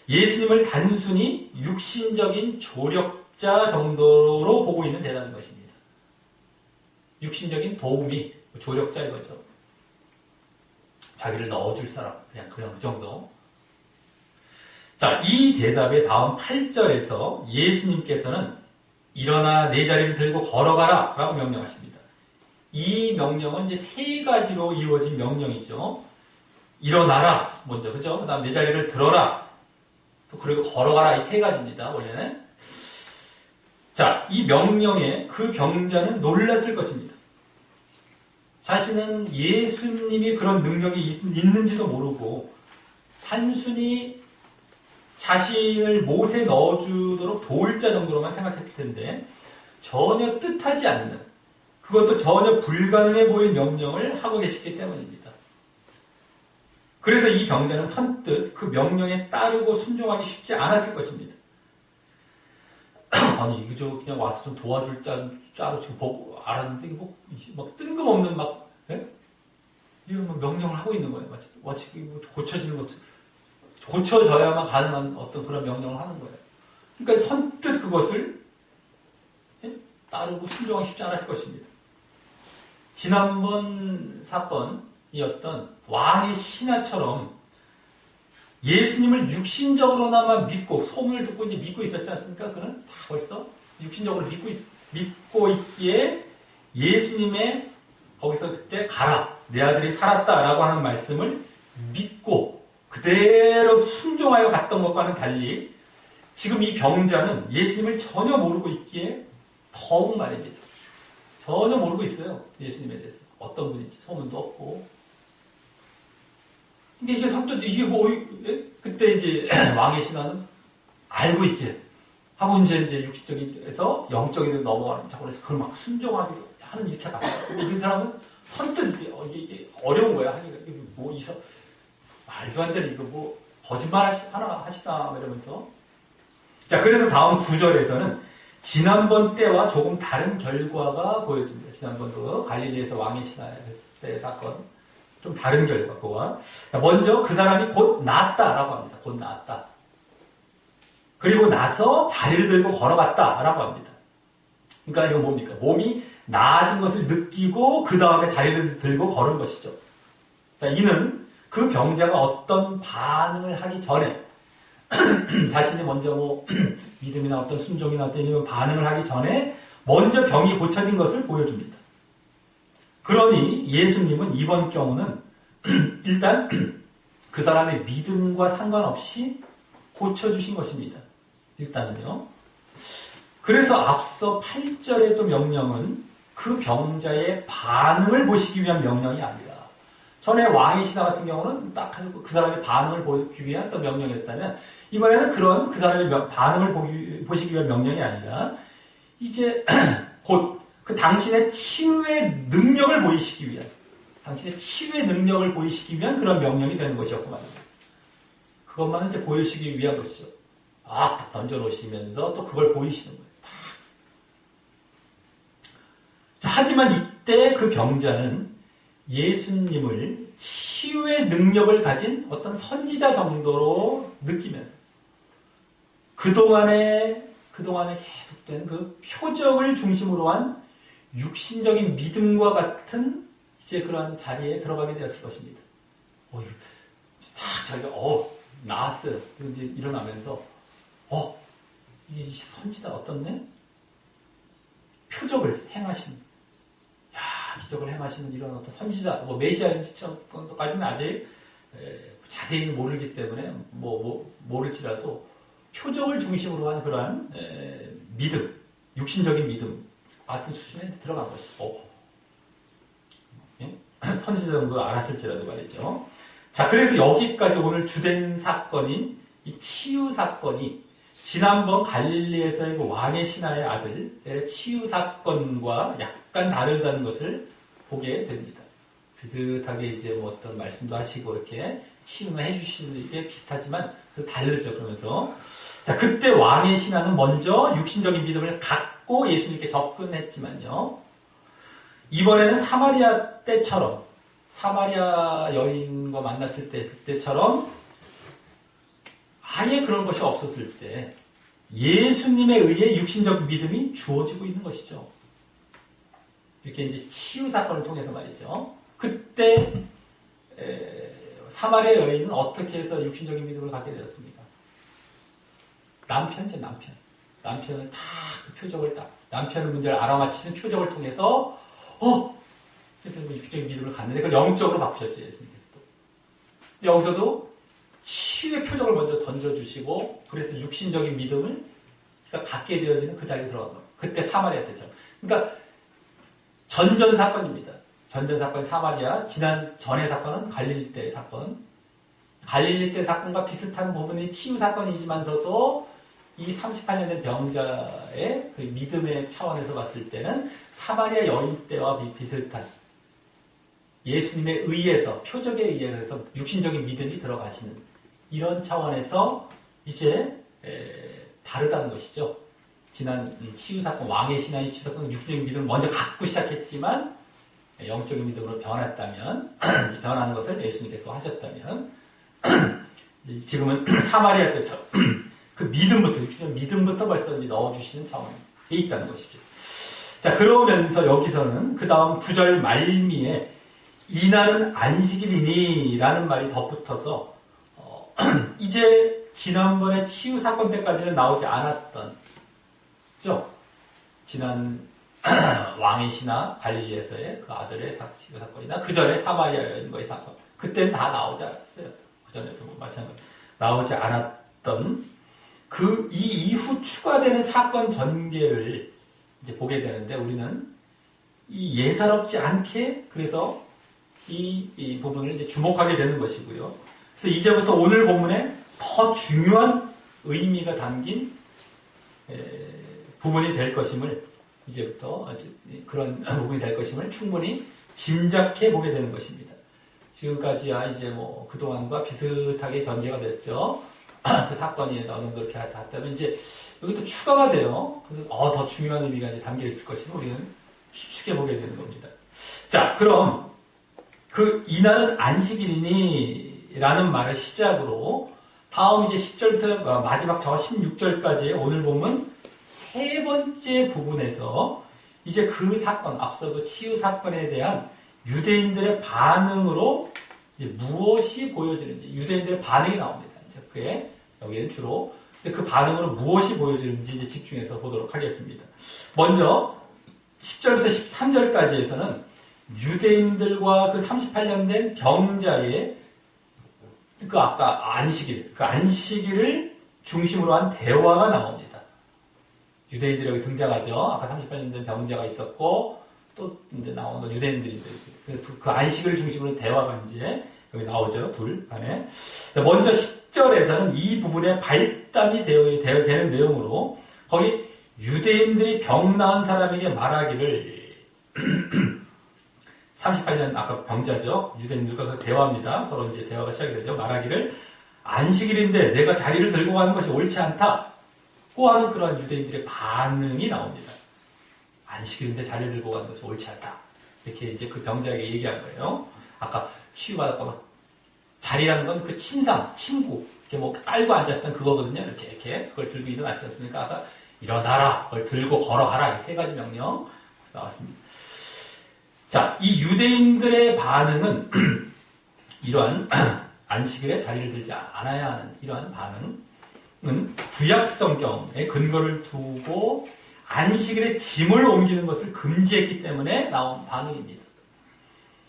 예수님을 단순히 육신적인 조력자 정도로 보고 있는 대답인 것입니다. 육신적인 도움이 조력자 이거죠. 자기를 넣어줄 사람 그냥 그 정도. 자, 이 대답의 다음 8절에서 예수님께서는 일어나 네 자리를 들고 걸어가라 라고 명령하십니다. 이 명령은 이제 세 가지로 이루어진 명령이죠. 일어나라 먼저, 그죠? 그 다음 네 자리를 들어라, 또 그리고 걸어가라, 이 세 가지입니다. 원래는. 자, 이 명령에 그 병자는 놀랐을 것입니다. 자신은 예수님이 그런 능력이 있는지도 모르고 단순히 자신을 못에 넣어주도록 도울 자 정도로만 생각했을 텐데 전혀 뜻하지 않는, 그것도 전혀 불가능해 보일 명령을 하고 계시기 때문입니다. 그래서 이 병자는 선뜻 그 명령에 따르고 순종하기 쉽지 않았을 것입니다. 아니, 이거 그냥 와서 좀 도와줄 자로 지금 보고 알았는데, 뭐, 막 뜬금없는 이런 명령을 하고 있는 거예요. 마치 고쳐지는 것, 고쳐져야만 가능한 어떤 그런 명령을 하는 거예요. 그러니까 선뜻 그것을 따르고 순종하기 쉽지 않았을 것입니다. 지난번 사건이었던 왕의 신하처럼 예수님을 육신적으로나마 믿고, 소문을 듣고 이제 믿고 있었지 않습니까? 그는 다 벌써 육신적으로 믿고 있기에 예수님의 거기서 그때 가라, 내 아들이 살았다라고 하는 말씀을 믿고 그대로 순종하여 갔던 것과는 달리 지금 이 병자는 예수님을 전혀 모르고 있기에 더욱 말입니다. 전혀 모르고 있어요. 예수님에 대해서. 어떤 분인지 소문도 없고. 근데 이게 선뜻, 이게 그때 이제 왕의 신하는 알고 있게 하고 이제 육신적인에서 영적인 넘어가는 자, 그래서 그걸 막 순종하기로 하는 이렇게 갔어요. 이 사람은 선뜻 이게 어려운 거야. 하기가. 말도 안 되는 이거 거짓말 하나 하시다 이러면서. 자, 그래서 다음 9절에서는 지난번 때와 조금 다른 결과가 보여집니다. 지난번도 갈릴리에서 왕의 신하의 사건, 좀 다른 결과가. 먼저 그 사람이 곧 나았다라고 합니다. 곧 나았다. 그리고 나서 자리를 들고 걸어갔다라고 합니다. 그러니까 이건 뭡니까? 몸이 나아진 것을 느끼고 그 다음에 자리를 들고 걸은 것이죠. 자, 이는 그 병자가 어떤 반응을 하기 전에 자신이 먼저 믿음이나 어떤 순종이나 어떤 이런 반응을 하기 전에 먼저 병이 고쳐진 것을 보여줍니다. 그러니 예수님은 이번 경우는 일단 그 사람의 믿음과 상관없이 고쳐주신 것입니다. 일단은요. 그래서 앞서 8절에도 명령은 그 병자의 반응을 보시기 위한 명령이 아니라, 전에 왕의 신하 같은 경우는 딱 그 사람의 반응을 보기 위한 어떤 명령이었다면, 이번에는 그런 그 사람의 반응을 보시기 위한 명령이 아니라 이제 곧 그 당신의 치유의 능력을 보이시기 위한, 당신의 치유의 능력을 보이시기 위한 그런 명령이 되는 것이었고 말입니다. 그것만 이제 보이시기 위한 것이죠. 딱 던져놓으시면서 또 그걸 보이시는 거예요. 자, 하지만 이때 그 병자는 예수님을 치유의 능력을 가진 어떤 선지자 정도로 느끼면서 그동안에 계속된 그 표적을 중심으로 한 육신적인 믿음과 같은 이제 그런 자리에 들어가게 되었을 것입니다. 딱 자기가 나았어요. 이제 일어나면서 이 선지자 어떻네? 표적을 행하시는, 기적을 행하시는 이런 어떤 선지자, 메시아인지까지는 아직 자세히는 모르기 때문에 모를지라도 표적을 중심으로 한 그러한 믿음, 육신적인 믿음 같은 수준에 들어간 거죠. 선지자 정도 알았을지라도 말이죠. 자, 그래서 여기까지 오늘 주된 사건인 이 치유 사건이 지난번 갈릴리에서의 그 왕의 신하의 아들의 치유 사건과 약간 다르다는 것을 보게 됩니다. 비슷하게 이제 어떤 말씀도 하시고 이렇게 치유만 해주시는 게 비슷하지만 다르죠. 그러면서 자, 그때 왕의 신하는 먼저 육신적인 믿음을 갖고 예수님께 접근했지만요. 이번에는 사마리아 때처럼, 사마리아 여인과 만났을 때 그때처럼 아예 그런 것이 없었을 때 예수님에 의해 육신적 믿음이 주어지고 있는 것이죠. 이렇게 이제 치유 사건을 통해서 말이죠. 그때 사마리아 여인은 어떻게 해서 육신적인 믿음을 갖게 되었습니까? 남편은 다 그 표적을 남편의 문제를 알아맞히는 표적을 통해서, 그래서 육적인 믿음을 갖는데 그걸 영적으로 바꾸셨죠, 예수님께서도. 여기서도 치유의 표적을 먼저 던져주시고, 그래서 육신적인 믿음을 갖게 되어지는 그 자리에 들어간 거예요. 그때 사마리아 때처럼. 그러니까, 전전 사건입니다. 전전 사건이 사마리아, 전의 사건은 갈릴리 때 사건. 갈릴리 때 사건과 비슷한 부분이 치유 사건이지만서도 이 38년 된 병자의 그 믿음의 차원에서 봤을 때는 사마리아 여인 때와 비슷한 예수님에 의해서, 표적에 의해서 육신적인 믿음이 들어가시는 이런 차원에서 이제 다르다는 것이죠. 지난 치유사건, 왕의 신앙의 치유사건은 육신적인 믿음을 먼저 갖고 시작했지만 영적인 믿음으로 변했다면, 변하는 것을 예수님께서 또 하셨다면, 지금은 사마리아 때처럼 그 믿음부터, 육신적 믿음부터 벌써 이제 넣어주시는 차원에 있다는 것이죠. 자, 그러면서 여기서는 그 다음 9절 말미에 이날은 안식일이니 라는 말이 덧붙어서 이제 지난번에 치유 사건 때까지는 나오지 않았던, 그죠? 지난 왕의 신하 갈릴리에서의 그 아들의 치유 사건이나 그 전에 사마리아 여인과의 사건, 그때는 다 나오지 않았어요. 그 전에도 마찬가지 나오지 않았던 이 이후 추가되는 사건 전개를 이제 보게 되는데, 우리는 이 예사롭지 않게 그래서 이 부분을 이제 주목하게 되는 것이고요. 그래서 이제부터 오늘 본문에 더 중요한 의미가 담긴 부분이 될 것임을, 이제부터 그런 부분이 될 것임을 충분히 짐작해 보게 되는 것입니다. 지금까지야 이제 뭐 그동안과 비슷하게 전개가 됐죠. 그 사건이 어느 정도 이렇게 닿다면 이제 여기 또 추가가 돼요. 그래서 더 중요한 의미가 이제 담겨 있을 것임을 우리는 추측해 보게 되는 겁니다. 자, 그럼 그 이날은 안식일이니 라는 말을 시작으로 다음 이제 10절부터 마지막 저 16절까지의 오늘 보면 세 번째 부분에서 이제 그 사건, 앞서 그 치유 사건에 대한 유대인들의 반응으로 이제 무엇이 보여지는지, 유대인들의 반응이 나옵니다. 그에 여기는 주로 그 반응으로 무엇이 보여지는지 이제 집중해서 보도록 하겠습니다. 먼저 10절부터 13절까지에서는 유대인들과 그 38년 된 병자의 그 아까 안식일을 중심으로 한 대화가 나옵니다. 유대인들이 여기 등장하죠. 아까 38년 된 병자가 있었고 또 이제 나오는 유대인들이 그 안식을 중심으로 대화가 이제 여기 나오죠. 둘 간에. 먼저 10절에서는 이 부분에 발단이 되는 내용으로 거기 유대인들이 병 나은 사람에게 말하기를 38년 아까 병자죠. 유대인들과 그 대화입니다. 서로 이제 대화가 시작이 되죠. 말하기를 안식일인데 내가 자리를 들고 가는 것이 옳지 않다고 하는 그런 유대인들의 반응이 나옵니다. 안식일인데 자리를 들고 가는 것이 옳지 않다. 이렇게 이제 그 병자에게 얘기한 거예요. 아까 치유받았고 막 자리라는 건 그 침구, 이렇게 뭐 깔고 앉았던 그거거든요. 이렇게 그걸 들고 일어났지 않습니까? 아까 일어나라, 그걸 들고 걸어가라, 이 세 가지 명령 나왔습니다. 자, 이 유대인들의 반응은 이러한 안식일에 자리를 들지 않아야 하는 이러한 반응은 구약 성경에 근거를 두고 안식일에 짐을 옮기는 것을 금지했기 때문에 나온 반응입니다.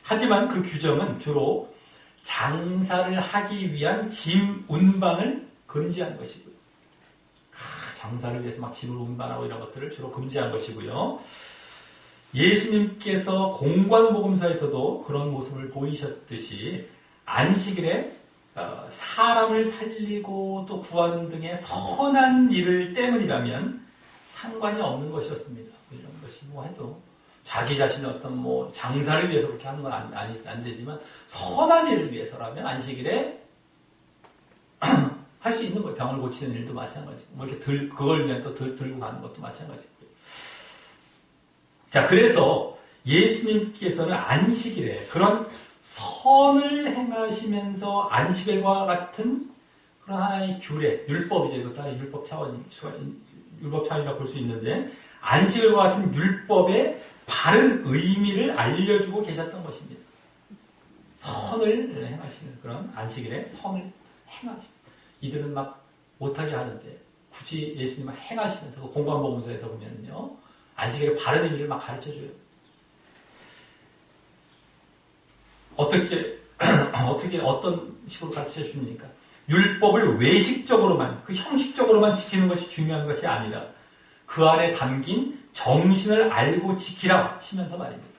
하지만 그 규정은 주로 장사를 하기 위한 짐 운반을 금지한 것이고요. 장사를 위해서 막 짐을 운반하고 이런 것들을 주로 금지한 것이고요. 예수님께서 공관복음서에서도 그런 모습을 보이셨듯이 안식일에 사람을 살리고 또 구하는 등의 선한 일을 때문이라면 상관이 없는 것이었습니다. 이런 것이 뭐 해도 자기 자신의 어떤 뭐 장사를 위해서 그렇게 하는 건 안 되지만 선한 일을 위해서라면 안식일에 할 수 있는 거예요. 병을 고치는 일도 마찬가지고 뭐 이렇게 그걸 위한 또 들고 가는 것도 마찬가지고요. 자, 그래서 예수님께서는 안식일에 그런 선을 행하시면서 안식일과 같은 그런 하나의 규례, 율법이죠. 이것도 하나의 율법 차원이라고 볼 수 있는데 안식일과 같은 율법의 바른 의미를 알려주고 계셨던 것입니다. 선을 행하시는 그런 안식일에 선을 행하죠. 이들은 막 못하게 하는데 굳이 예수님은 행하시면서 그 공관복음서에서 보면요. 안식일의 바른 의미를 막 가르쳐줘요. 어떤 식으로 가르쳐 줍니까? 율법을 외식적으로만, 그 형식적으로만 지키는 것이 중요한 것이 아니라 그 안에 담긴 정신을 알고 지키라 하시면서 말입니다.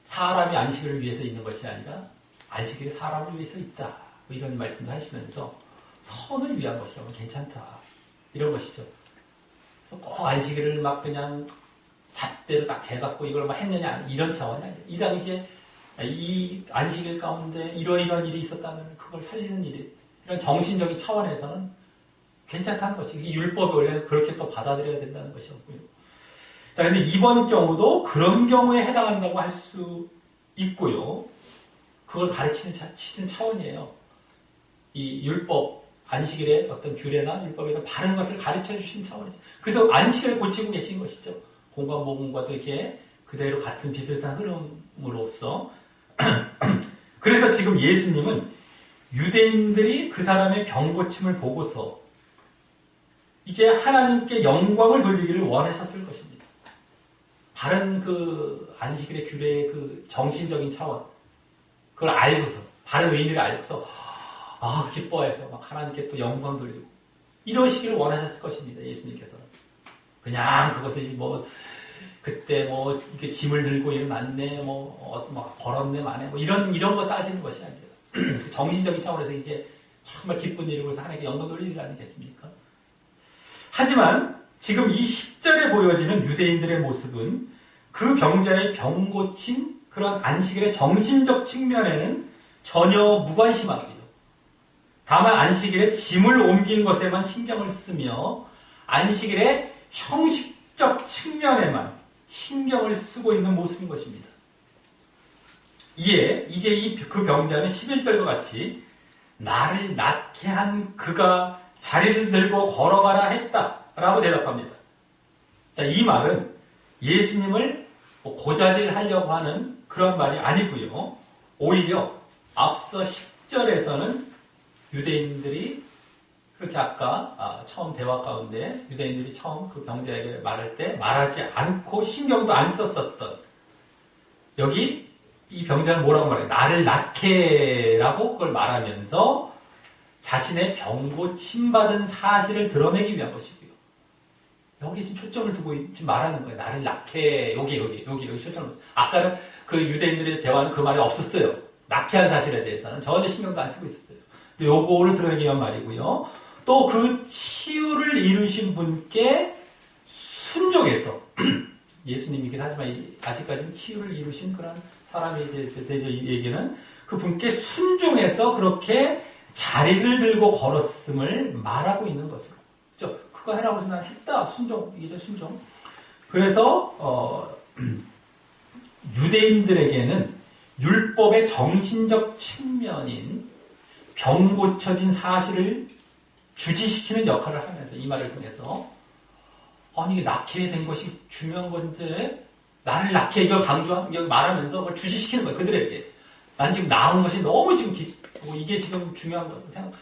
사람이 안식일을 위해서 있는 것이 아니라 안식일이 사람을 위해서 있다. 뭐 이런 말씀도 하시면서 선을 위한 것이라면 괜찮다. 이런 것이죠. 그래서 꼭 안식일을 막 그냥 잣대로 딱 재갖고 이걸 막 했느냐 이런 차원이 아니라 이 당시에 이 안식일 가운데 이러이러한 일이 있었다면 그걸 살리는 일이 이런 정신적인 차원에서는 괜찮다는 것이 이 율법이 원래 그렇게 또 받아들여야 된다는 것이었고요. 자, 근데 이번 경우도 그런 경우에 해당한다고 할 수 있고요. 그걸 가르치는 차원이에요. 이 율법, 안식일의 어떤 규례나 율법에 대한 바른 것을 가르쳐 주신 차원이죠. 그래서 안식일을 고치고 계신 것이죠. 공관복음과도 이렇게 그대로 같은 비슷한 흐름으로서. 그래서 지금 예수님은 유대인들이 그 사람의 병 고침을 보고서 이제 하나님께 영광을 돌리기를 원하셨을 것입니다. 바른 그 안식일의 규례의 그 정신적인 차원, 그걸 알고서, 바른 의미를 알고서, 기뻐해서 막 하나님께 또 영광 돌리고, 이러시기를 원하셨을 것입니다, 예수님께서는. 그냥 그것을 그때 이렇게 짐을 들고 일어났네, 막 벌었네, 마네, 이런 거 따지는 것이 아니라, 정신적인 차원에서 이게 정말 기쁜 일이고서 하나님께 영광 돌리는 일 아니겠습니까? 하지만, 지금 이 10절에 보여지는 유대인들의 모습은 그 병자의 병 고친 그런 안식일의 정신적 측면에는 전혀 무관심하고요. 다만 안식일에 짐을 옮긴 것에만 신경을 쓰며 안식일의 형식적 측면에만 신경을 쓰고 있는 모습인 것입니다. 이에 이제 그 병자는 11절과 같이 나를 낫게 한 그가 자리를 들고 걸어가라 했다라고 대답합니다. 자, 이 말은 예수님을 고자질하려고 하는 그런 말이 아니고요. 오히려 앞서 10절에서는 유대인들이 그렇게 아까 처음 대화 가운데 유대인들이 처음 그 병자에게 말할 때 말하지 않고 신경도 안 썼었던 여기 이 병자는 뭐라고 말해요? 나를 낫게 라고 그걸 말하면서 자신의 병고 침받은 사실을 드러내기 위한 것이고요. 여기 지금 초점을 두고 지금 말하는 거예요. 나를 낫게 여기 초점을. 아까는 그 유대인들의 대화는 그 말이 없었어요. 낫게 한 사실에 대해서는 전혀 신경도 안 쓰고 있었어요. 요거를 드러내기 위한 말이고요. 또 그 치유를 이루신 분께 순종해서 예수님이긴 하지만 아직까지는 치유를 이루신 그런 사람이 이제 얘기는 그 분께 순종해서 그렇게 자리를 들고 걸었음을 말하고 있는 것으로. 그죠? 그거 하라고 해서 난 했다. 순종. 이제 순종. 그래서, 유대인들에게는 율법의 정신적 측면인 병 고쳐진 사실을 주지시키는 역할을 하면서 이 말을 통해서 아니 이게 낳게 된 것이 중요한 건데 나를 낳게 이걸 말하면서 그걸 주지시키는 거예요. 그들에게. 난 지금 낳은 것이 너무 지금 이게 지금 중요한 거라고 생각.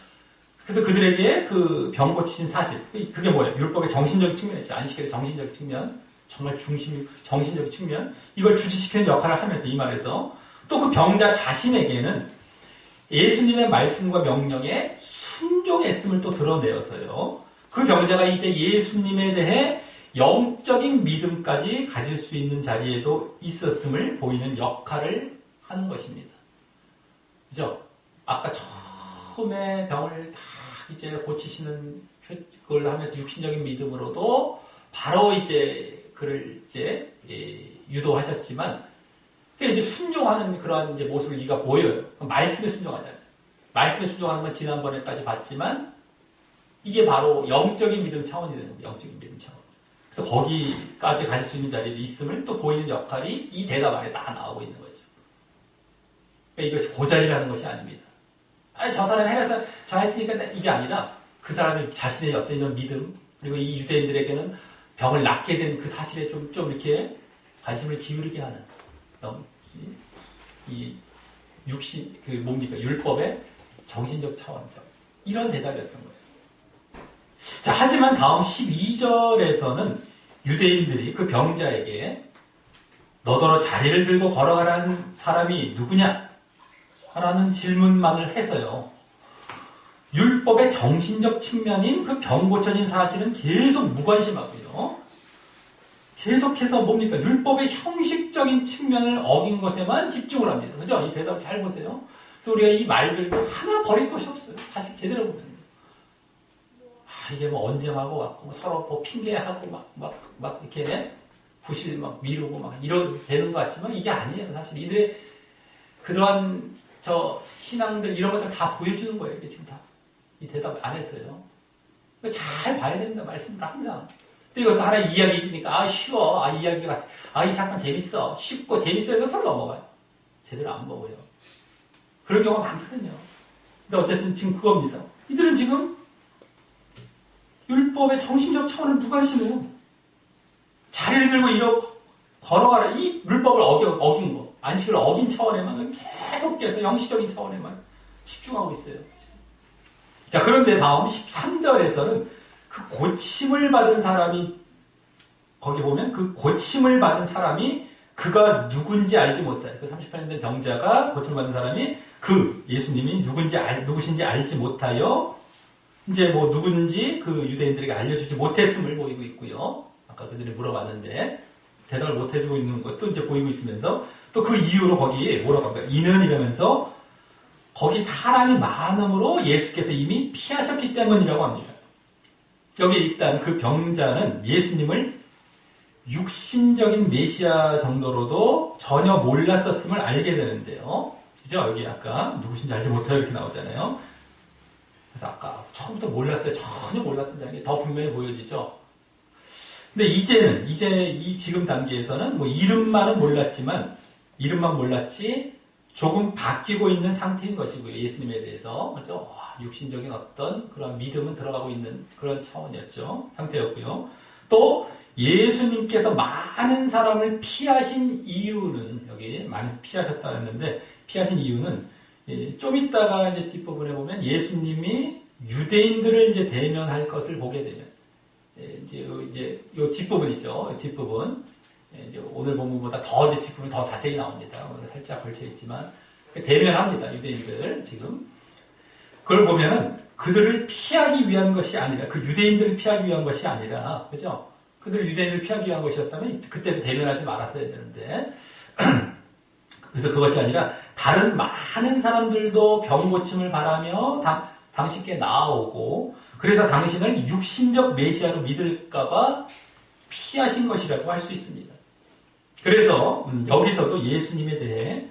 그래서 그들에게 그 병 고치신 사실 그게 뭐예요? 율법의 정신적인 측면이죠. 안식일의 정신적인 측면 정말 정신적인 측면 이걸 주지시키는 역할을 하면서 이 말에서 또 그 병자 자신에게는 예수님의 말씀과 명령에 순종했음을 또 드러내어서요. 그 병자가 이제 예수님에 대해 영적인 믿음까지 가질 수 있는 자리에도 있었음을 보이는 역할을 하는 것입니다. 그죠? 아까 처음에 병을 다 이제 고치시는 그걸 하면서 육신적인 믿음으로도 바로 이제 그를 이제 유도하셨지만 이제 순종하는 그러한 이제 모습을 우리가 보여요. 말씀에 순종하잖아요. 말씀에 순종하는 건 지난번에까지 봤지만 이게 바로 영적인 믿음 차원이 되는 거예요. 영적인 믿음 차원. 그래서 거기까지 갈 수 있는 자리에 있음을 또 보이는 역할이 이 대답 안에 다 나오고 있는 거죠. 그러니까 이것이 고자질하는 것이 아닙니다. 아니 저 사람이 해서 저 했으니까 이게 아니라 그 사람이 자신의 어떤 이런 믿음 그리고 이 유대인들에게는 병을 낫게 된 그 사실에 좀 이렇게 관심을 기울이게 하는 이 육신 그 뭡니까 율법의 정신적 차원적 이런 대답이었던 거예요. 자, 하지만 다음 12절에서는 유대인들이 그 병자에게 너더러 자리를 들고 걸어가라는 사람이 누구냐? 라는 질문만을 해서요. 율법의 정신적 측면인 그 병 고쳐진 사실은 계속 무관심하고요. 계속해서 뭡니까? 율법의 형식적인 측면을 어긴 것에만 집중을 합니다. 그죠? 이 대답 잘 보세요. 그래서 우리가 이 말들도 하나 버릴 것이 없어요. 사실 제대로 보면. 이게 뭐 언쟁하고 막 서로 뭐 핑계하고 막 이렇게 부실 막 미루고 막 이런 되는 것 같지만 이게 아니에요. 사실 이들의 그러한 신앙들 이런 것들 다 보여주는 거예요. 이게 지금 다. 이 대답 안 했어요. 잘 봐야 됩니다. 말씀을 항상. 근데 이것도 하나의 이야기니까 쉬워. 이야기가 이 사건 재밌어. 쉽고 재밌어. 이거 서로 넘어가요. 제대로 안 먹어요. 그런 경우가 많거든요. 근데 어쨌든 지금 그겁니다. 이들은 지금 율법의 정신적 차원을 무관심해요. 자리를 들고 걸어가라. 이 율법을 어긴 거, 안식을 어긴 차원에만 계속해서 영시적인 차원에만 집중하고 있어요. 자, 그런데 다음 13절에서는 그 고침을 받은 사람이, 거기 보면 그 고침을 받은 사람이 그가 누군지 알지 못하여, 그 38년 된 병자가 고침을 받은 사람이 예수님이 누구신지 알지 못하여 이제 뭐 누군지 그 유대인들에게 알려주지 못했음을 보이고 있고요. 아까 그들이 물어봤는데 대답을 못해주고 있는 것도 이제 보이고 있으면서 또 그 이유로 거기 뭐라고 할까요? 이는 이러면서 거기 사람이 많음으로 예수께서 이미 피하셨기 때문이라고 합니다. 여기 일단 그 병자는 예수님을 육신적인 메시아 정도로도 전혀 몰랐었음을 알게 되는데요. 그죠? 여기 아까 누구신지 알지 못하여 이렇게 나오잖아요. 그래서 아까 처음부터 몰랐어요. 전혀 몰랐던 게 더 분명히 보여지죠. 근데 이제 이 지금 단계에서는 뭐 이름만 몰랐지 조금 바뀌고 있는 상태인 것이고요. 예수님에 대해서. 그렇죠? 육신적인 어떤 그런 믿음은 들어가고 있는 그런 차원이었죠. 상태였고요. 또 예수님께서 많은 사람을 피하신 이유는 여기 많이 피하셨다 했는데 피하신 이유는 좀 이따가 이제 뒷부분에 보면 예수님이 유대인들을 이제 대면할 것을 보게 되면 이제 요 뒷부분 있죠. 뒷부분 이제 오늘 본문보다 더 이제 뒷부분 더 자세히 나옵니다. 오늘 살짝 걸쳐 있지만 대면합니다. 유대인들 지금 그걸 보면은 그들을 피하기 위한 것이 아니라 그 유대인들을 피하기 위한 것이 아니라 그죠? 그들을 유대인들을 피하기 위한 것이었다면 그때도 대면하지 말았어야 되는데 그래서 그것이 아니라 다른 많은 사람들도 병 고침을 바라며 당신께 나아오고 그래서 당신을 육신적 메시아로 믿을까봐 피하신 것이라고 할 수 있습니다. 그래서 여기서도 예수님에 대해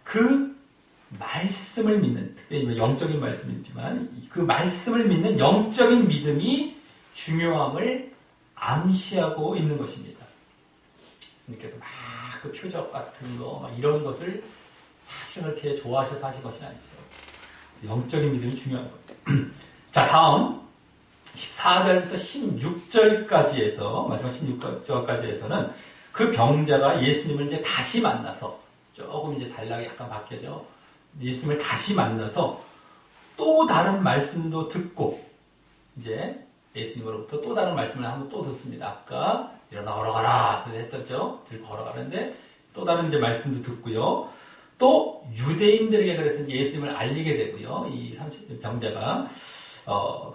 그 말씀을 믿는, 특별히 영적인 말씀이지만 그 말씀을 믿는 영적인 믿음이 중요함을 암시하고 있는 것입니다. 예수님께서 막 그 표적 같은 거, 막 이런 것을 사실 그렇게 좋아하셔서 하신 것이 아니죠. 영적인 믿음이 중요한 거예요. 자, 다음 14절부터 16절까지에서 마지막 16절까지에서는 그 병자가 예수님을 이제 다시 만나서 조금 이제 단락이 약간 바뀌어져. 예수님을 다시 만나서 또 다른 말씀도 듣고 이제 예수님으로부터 또 다른 말씀을 한번 또 듣습니다. 아까 일어나 걸어가라 했었죠. 들 걸어가는데 또 다른 이제 말씀도 듣고요. 또 유대인들에게 그래서 이제 예수님을 알리게 되고요. 이 30대 병자가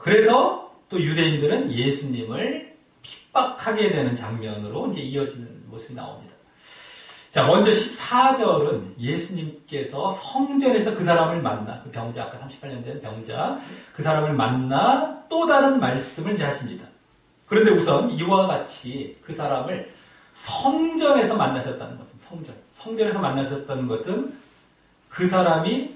그래서 또 유대인들은 예수님을 핍박하게 되는 장면으로 이제 이어지는 모습이 나옵니다. 자, 먼저 14절은 예수님께서 성전에서 그 사람을 만나, 그 병자, 아까 38년 된 병자, 그 사람을 만나 또 다른 말씀을 이제 하십니다. 그런데 우선 이와 같이 그 사람을 성전에서 만나셨다는 것은, 성전에서 만나셨다는 것은 그 사람이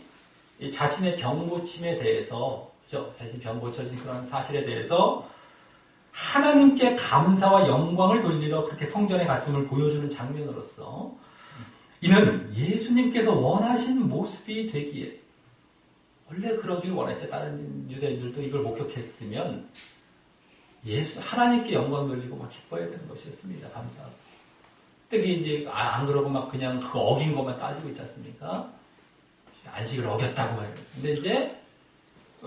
자신의 병 고침에 대해서, 그죠? 자신이 병 고쳐진 그런 사실에 대해서 하나님께 감사와 영광을 돌리러 그렇게 성전에 갔음을 보여주는 장면으로서 이는 예수님께서 원하신 모습이 되기에 원래 그러길 원했죠. 다른 유대인들도 이걸 목격했으면 하나님께 영광 돌리고 막 기뻐해야 되는 것이었습니다. 감사하고. 근데 그게 이제 안 그러고 막 그냥 그 어긴 것만 따지고 있지 않습니까? 안식을 어겼다고 해요. 근데 이제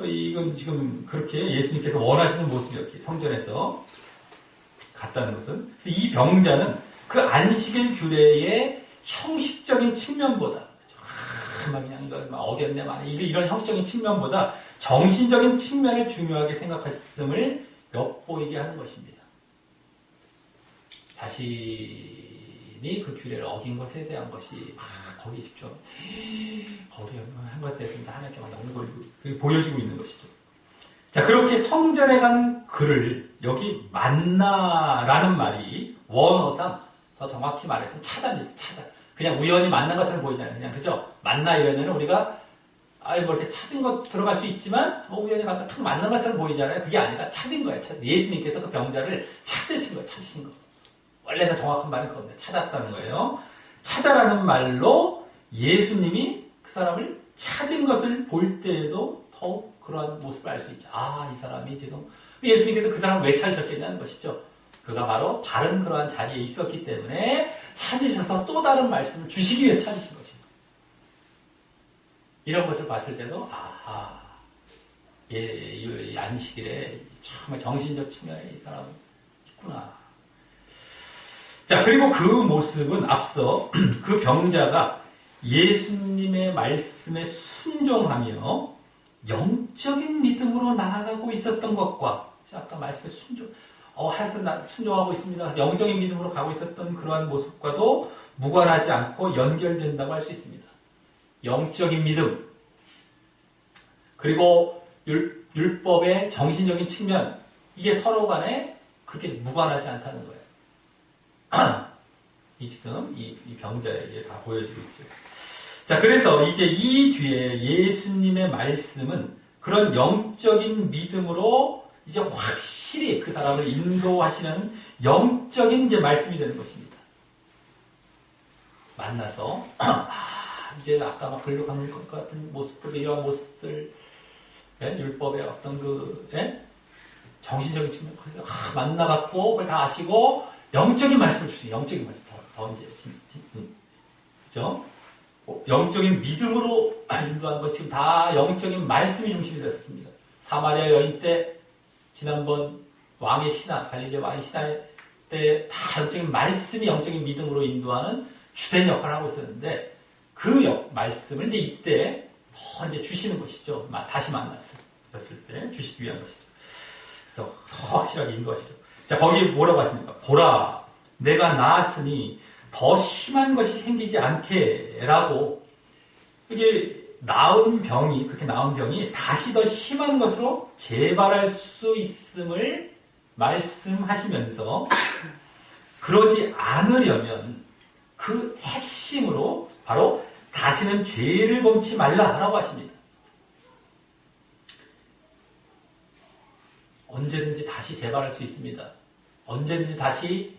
이건 지금 그렇게 예수님께서 원하시는 모습이었기 성전에서 갔다는 것은, 그래서 이 병자는 그 안식일 규례의 형식적인 측면보다, 그냥 이거 어겼네, 이런 형식적인 측면보다 정신적인 측면을 중요하게 생각했음을 엿보이게 하는 것입니다. 자신이 그 규례를 어긴 것에 대한 것이 거기 집중, 거기 한 것에 대해서 하나님께 너무 보여지고 있는 것이죠. 자, 그렇게 성전에 간 그를 여기 만나라는 말이 원어상 더 정확히 말해서 찾아입니다. 찾아. 그냥 우연히 만난 것처럼 보이잖아요. 그냥, 그죠? 만나 이러면 우리가 뭐 이렇게 찾은 것 들어갈 수 있지만 우연히 갔다 탁 만난 것처럼 보이잖아요. 그게 아니라 찾은 거예요. 예수님께서 그 병자를 찾으신 거예요. 찾으신 거. 원래 더 정확한 말은 그건데 찾았다는 거예요. 찾아라는 말로 예수님이 그 사람을 찾은 것을 볼 때에도 더욱 그러한 모습을 알 수 있죠. 이 사람이 지금 예수님께서 그 사람을 왜 찾으셨겠냐는 것이죠. 그가 바로 바른 그러한 자리에 있었기 때문에 찾으셔서 또 다른 말씀을 주시기 위해서 찾으신 것입니다. 이런 것을 봤을 때도 이 안식일에 정말 정신적 측면에 이 사람은 있구나. 자, 그리고 그 모습은 앞서 그 병자가 예수님의 말씀에 순종하며 영적인 믿음으로 나아가고 있었던 것과, 아까 말씀에 순종하고 있습니다. 영적인 믿음으로 가고 있었던 그러한 모습과도 무관하지 않고 연결된다고 할 수 있습니다. 영적인 믿음, 그리고 율법의 정신적인 측면, 이게 서로 간에 그렇게 무관하지 않다는 거예요. 지금 이 병자에게 다 보여지고 있죠. 자, 그래서 이제 이 뒤에 예수님의 말씀은 그런 영적인 믿음으로 이제 확실히 그 사람을 인도하시는 영적인 이제 말씀이 되는 것입니다. 만나서 이제 아까 막 근력하는 것 같은 모습들, 이러한 모습들, 율법의 어떤 정신적인 측면, 만나갖고 그걸 다 아시고 영적인 말씀을 주시죠. 영적인 말씀 더 이제 그죠? 영적인 믿음으로 인도하는 것, 지금 다 영적인 말씀이 중심이 됐습니다. 사마리아 여인 때, 지난번 왕의 신화, 갈릴리 왕의 신화 때 다 영적인 말씀이 영적인 믿음으로 인도하는 주된 역할을 하고 있었는데, 그 말씀을 이제 이때 더 이제 주시는 것이죠. 다시 만났을 때 주시기 위한 것이죠. 그래서 더 확실하게 인도하시죠. 자, 거기 뭐라고 하십니까? 보라, 내가 나았으니 더 심한 것이 생기지 않게 라고, 이게 그렇게 나은 병이 다시 더 심한 것으로 재발할 수 있음을 말씀하시면서, 그러지 않으려면 그 핵심으로 바로 다시는 죄를 범치 말라라고 하십니다. 언제든지 다시 재발할 수 있습니다. 언제든지 다시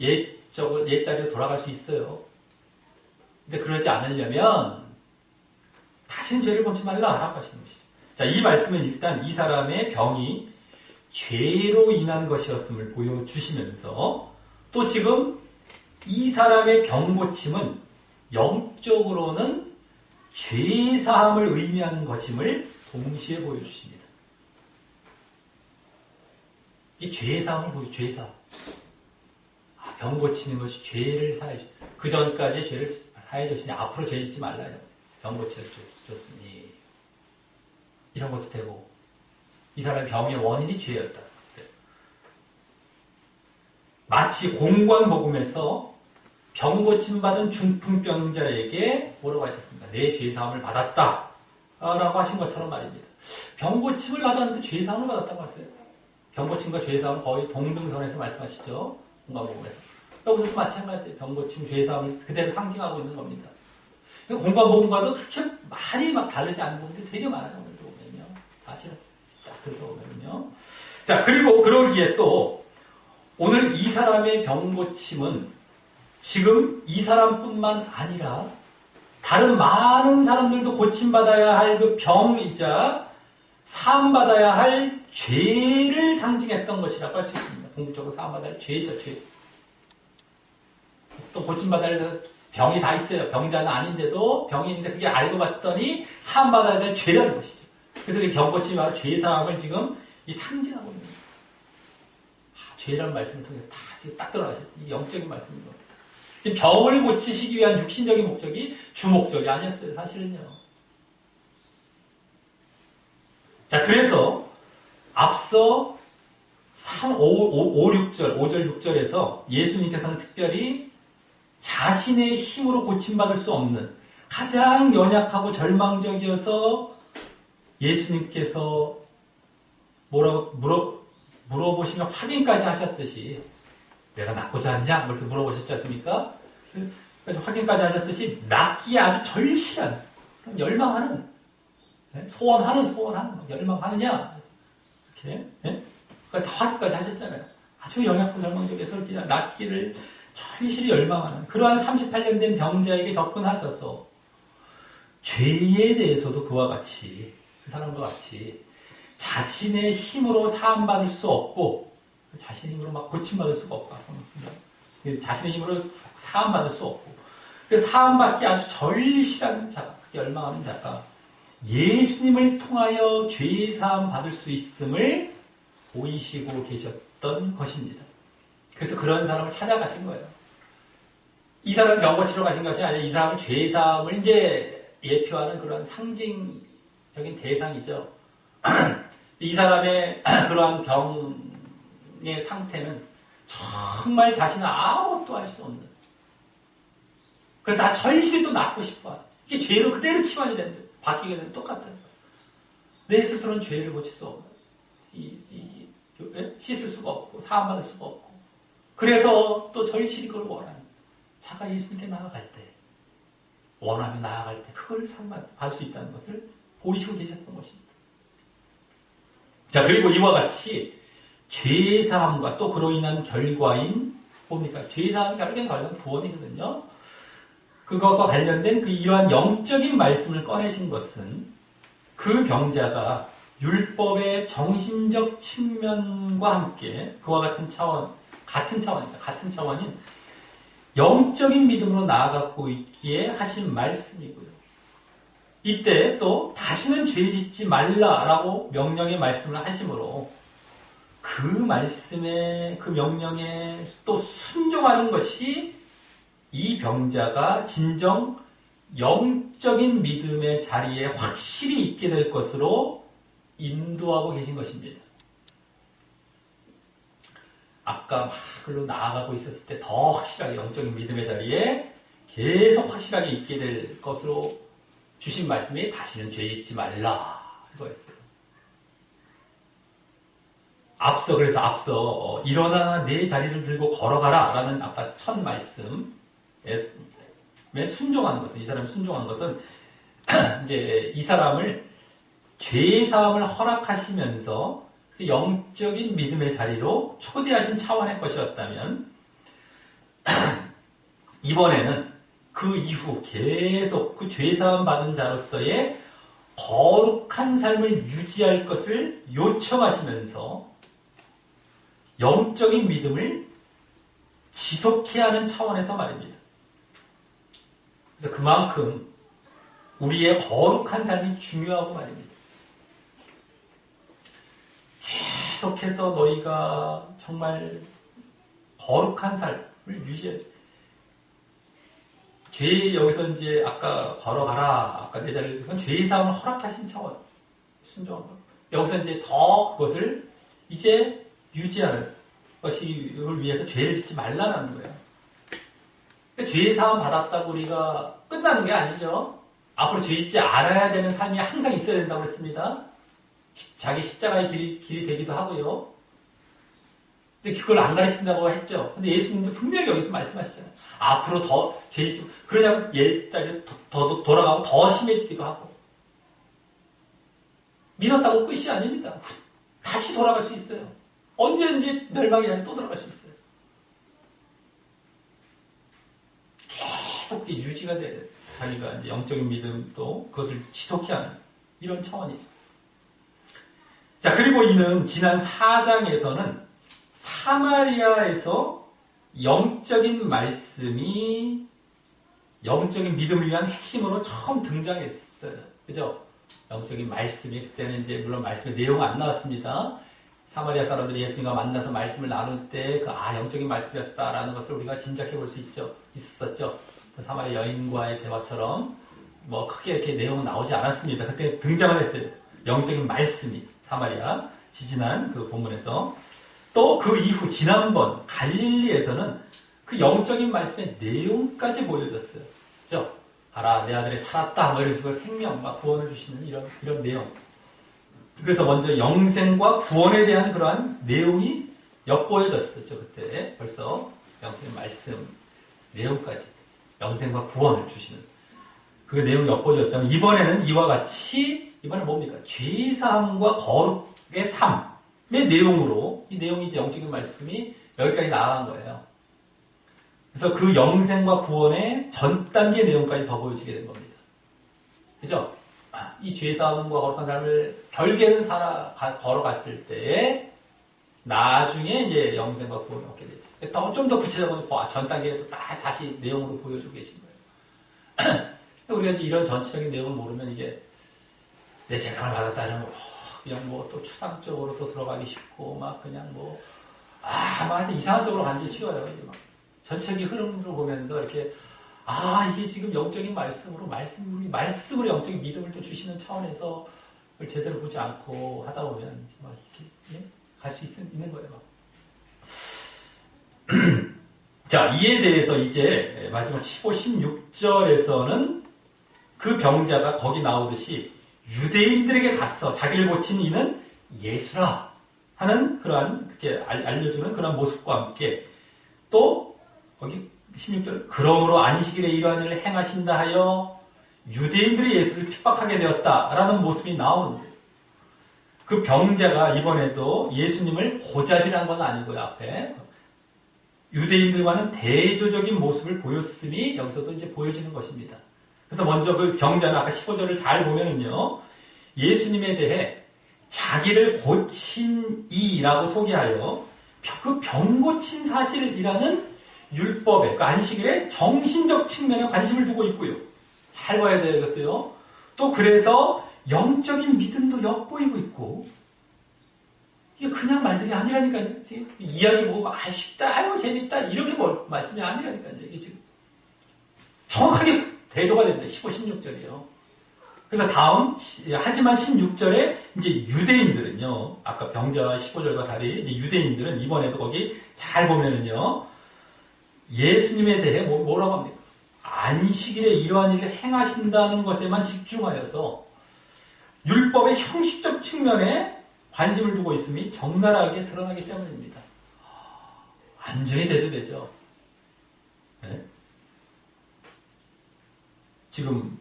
옛자리로 돌아갈 수 있어요. 근데 그러지 않으려면 다시는 죄를 범치 말라라고 하시는 것이죠. 자, 이 말씀은 일단 이 사람의 병이 죄로 인한 것이었음을 보여주시면서, 또 지금 이 사람의 병고침은 영적으로는 죄사함을 의미하는 것임을 동시에 보여주십니다. 이 죄사함을 죄사함. 병 고치는 것이 죄를 사해 주. 그 전까지 죄를 사해 줬으니 앞으로 죄 짓지 말라. 병 고쳐 줬으니. 이런 것도 되고, 이 사람의 병의 원인이 죄였다. 마치 공관복음에서 병 고침 받은 중풍병자에게 뭐라고 하셨습니까? 내 죄사함을 받았다 라고 하신 것처럼 말입니다. 병 고침을 받았는데 죄사함을 받았다고 하세요. 병 고침과 죄사함은 거의 동등선에서 말씀하시죠. 공관복음에서. 여기서도 마찬가지예요. 병 고침, 죄사함을 그대로 상징하고 있는 겁니다. 공관복음과도 그렇게 많이 다르지 않은 부분들이 되게 많아요. 오늘도 보면요. 사실은 딱 들어보면요. 자, 그리고 그러기에 또 오늘 이 사람의 병 고침은 지금 이 사람뿐만 아니라 다른 많은 사람들도 고침받아야 할 그 병이자 사함받아야 할 죄를 상징했던 것이라고 할 수 있습니다. 궁극적으로 사함받아야 할 죄죠, 죄. 또 고침받아야 할 병이 다 있어요. 병자는 아닌데도 병이 있는데 그게 알고 봤더니 사함받아야 될 죄라는 것이죠. 그래서 이 병 고침이 바로 죄사함을 지금 이 상징하고 있는 거예요. 죄라는 말씀을 통해서 다 지금 딱 들어가셨죠. 이 영적인 말씀인 겁니다. 지금 병을 고치시기 위한 육신적인 목적이 주목적이 아니었어요. 사실은요. 자, 그래서 앞서 5절, 6절에서 예수님께서는 특별히 자신의 힘으로 고침받을 수 없는 가장 연약하고 절망적이어서 예수님께서 뭐라고 물어보시면 확인까지 하셨듯이 내가 낫고자 하느냐? 이렇게 물어보셨지 않습니까? 그래서 확인까지 하셨듯이 낫기에 아주 절실한 열망하는 소원하는 열망하느냐? 이렇게 그러니까 다 확인까지 하셨잖아요. 아주 연약한 절망적에서 그냥 낫기를 절실히 열망하는 그러한 38년 된 병자에게 접근하셔서 죄에 대해서도 그와 같이 그 사람과 같이 자신의 힘으로 사함받을 수 없고 자신의 힘으로 막 고침받을 수가 없다. 자신의 힘으로 사함받을 수 없고 그 사함받기 아주 절실한 자가 열망하는 자가 예수님을 통하여 죄 사함 받을 수 있음을 보이시고 계셨던 것입니다. 그래서 그런 사람을 찾아가신 거예요. 이 사람을 병 고치러 가신 것이 아니라 이 사람은 죄 사함을 이제 예표하는 그런 상징적인 대상이죠. 이 사람의 그러한 병의 상태는 정말 자신은 아무것도 할 수 없는. 그래서 절실히 낫고 싶어. 이게 죄로 그대로 치환이 되는데 바뀌게 되면 똑같다는 거예요. 내 스스로는 죄를 고칠 수 없는. 씻을 수가 없고 사함받을 수가 없고. 그래서 또 절실히 그걸 원하는. 자가 예수님께 나아갈 때 원하며 나아갈 때 그걸 사함받을 수 있다는 것을 보이시고 계셨던 것입니다. 자, 그리고 이와 같이 죄사함과 또 그로 인한 결과인 뭡니까? 죄사함 결국엔 관련 구원이거든요. 그것과 관련된 그 이러한 영적인 말씀을 꺼내신 것은 그 병자가 율법의 정신적 측면과 함께 그와 같은 차원인 영적인 믿음으로 나아가고 있기에 하신 말씀이고요. 이때 또 다시는 죄 짓지 말라라고 명령의 말씀을 하심으로 그 말씀에 그 명령에 또 순종하는 것이 이 병자가 진정 영적인 믿음의 자리에 확실히 있게 될 것으로 인도하고 계신 것입니다. 아까 막 글로 나아가고 있었을 때 더 확실하게 영적인 믿음의 자리에 계속 확실하게 있게 될 것으로 주신 말씀이 다시는 죄 짓지 말라 이거였어요. 앞서 일어나 내 자리를 들고 걸어가라 라는 아까 첫 말씀에 순종하는 것은 이 사람이 순종하는 것은 이제 이 사람을 죄 사함을 허락하시면서 그 영적인 믿음의 자리로 초대하신 차원의 것이었다면 이번에는 그 이후 계속 그 죄사함 받은 자로서의 거룩한 삶을 유지할 것을 요청하시면서 영적인 믿음을 지속해야 하는 차원에서 말입니다. 그래서 그만큼 우리의 거룩한 삶이 중요하고 말입니다. 계속해서 너희가 정말 거룩한 삶을 유지해. 죄 여기서 이제 아까 걸어가라, 아까 내 자리를 그건 죄의 사함을 허락하신 차원 순종한 것. 여기서 이제 더 그것을 이제 유지하는 것을 위해서 죄를 짓지 말라는 거예요. 그러니까 죄의 사함 받았다고 우리가 끝나는 게 아니죠. 앞으로 죄 짓지 않아야 되는 삶이 항상 있어야 된다고 했습니다. 자기 십자가의 길이 되기도 하고요. 근데 그걸 안 가르친다고 했죠. 근데 예수님도 분명히 여기도 말씀하시잖아요. 앞으로 더 죄 짓지, 그러냐면 옛자리로 더 돌아가고 더 심해지기도 하고. 믿었다고 끝이 아닙니다. 다시 돌아갈 수 있어요. 언제든지 멸망의 자리에 또 돌아갈 수 있어요. 계속 유지가 돼야 자기가 이제 영적인 믿음도 그것을 지속해야 하는 이런 차원이죠. 자, 그리고 이는 지난 4장에서는 사마리아에서 영적인 말씀이 영적인 믿음을 위한 핵심으로 처음 등장했어요. 그죠? 영적인 말씀이, 그때는 이제 물론 말씀의 내용은 안 나왔습니다. 사마리아 사람들이 예수님과 만나서 말씀을 나눌 때, 영적인 말씀이었다라는 것을 우리가 짐작해 볼 수 있었죠. 그 사마리아 여인과의 대화처럼, 크게 이렇게 내용은 나오지 않았습니다. 그때 등장을 했어요. 영적인 말씀이, 사마리아, 지지난 그 본문에서. 또 그 이후, 지난번, 갈릴리에서는 그 영적인 말씀의 내용까지 보여줬어요. 그죠? 내 아들이 살았다. 이런 식으로 생명, 구원을 주시는 이런 내용. 그래서 먼저 영생과 구원에 대한 그러한 내용이 엿보여졌었죠. 그때 벌써 영적인 말씀 내용까지 영생과 구원을 주시는 그 내용이 엿보여졌다면 이번에는 이와 같이 이번엔 뭡니까? 죄사함과 거룩의 삶의 내용으로 이 내용이 이제 영적인 말씀이 여기까지 나아간 거예요. 그래서 그 영생과 구원의 전 단계 내용까지 더 보여지게 된 겁니다. 그죠? 이 죄사함과 거룩한 삶을 결국에는 걸어갔을 때 나중에 이제 영생과 구원을 얻게 되죠. 좀 더 구체적으로 전 단계에 다시 내용으로 보여주고 계신 거예요. 우리가 이제 이런 전체적인 내용을 모르면 이게 내 재산을 받았다는 그냥 또 추상적으로 또 들어가기 쉽고 그냥 이상한 쪽으로 가기 쉬워요. 전체적인 흐름을 보면서 이렇게 이게 지금 영적인 말씀으로 영적인 믿음을 또 주시는 차원에서 그걸 제대로 보지 않고 하다 보면 이렇게 갈 수 있는 거예요. 자, 이에 대해서 이제 마지막 15, 16절에서는 그 병자가 거기 나오듯이 유대인들에게 갔어. 자기를 고친 이는 예수라 하는 그러한 그렇게 알려주는 그런 모습과 함께 또 거기 16절 그러므로 안식일에 이러한 일을 행하신다 하여 유대인들이 예수를 핍박하게 되었다라는 모습이 나오는데 그 병자가 이번에도 예수님을 고자질한 건 아니고요. 앞에 유대인들과는 대조적인 모습을 보였음이 여기서도 이제 보여지는 것입니다. 그래서 먼저 그 병자는 아까 15절을 잘 보면은요. 예수님에 대해 자기를 고친 이라고 소개하여 그 병 고친 사실이라는 율법에, 그 안식일의 정신적 측면에 관심을 두고 있고요. 잘 봐야 되겠고요. 또 그래서 영적인 믿음도 엿보이고 있고 이게 그냥 말들이 아니라니까요. 이야기 보고 쉽다, 재밌다 이렇게 말씀이 아니라니까요. 이게 지금 정확하게 대조가 됩니다. 15, 16절이요. 그래서 다음 하지만 16절에 이제 유대인들은요. 아까 병자와 15절과 달리 이제 유대인들은 이번에도 거기 잘 보면은요. 예수님에 대해 뭐라고 합니까? 안식일에 이러한 일을 행하신다는 것에만 집중하여서 율법의 형식적 측면에 관심을 두고 있음이 적나라하게 드러나기 때문입니다. 완전히 대조되죠. 네? 지금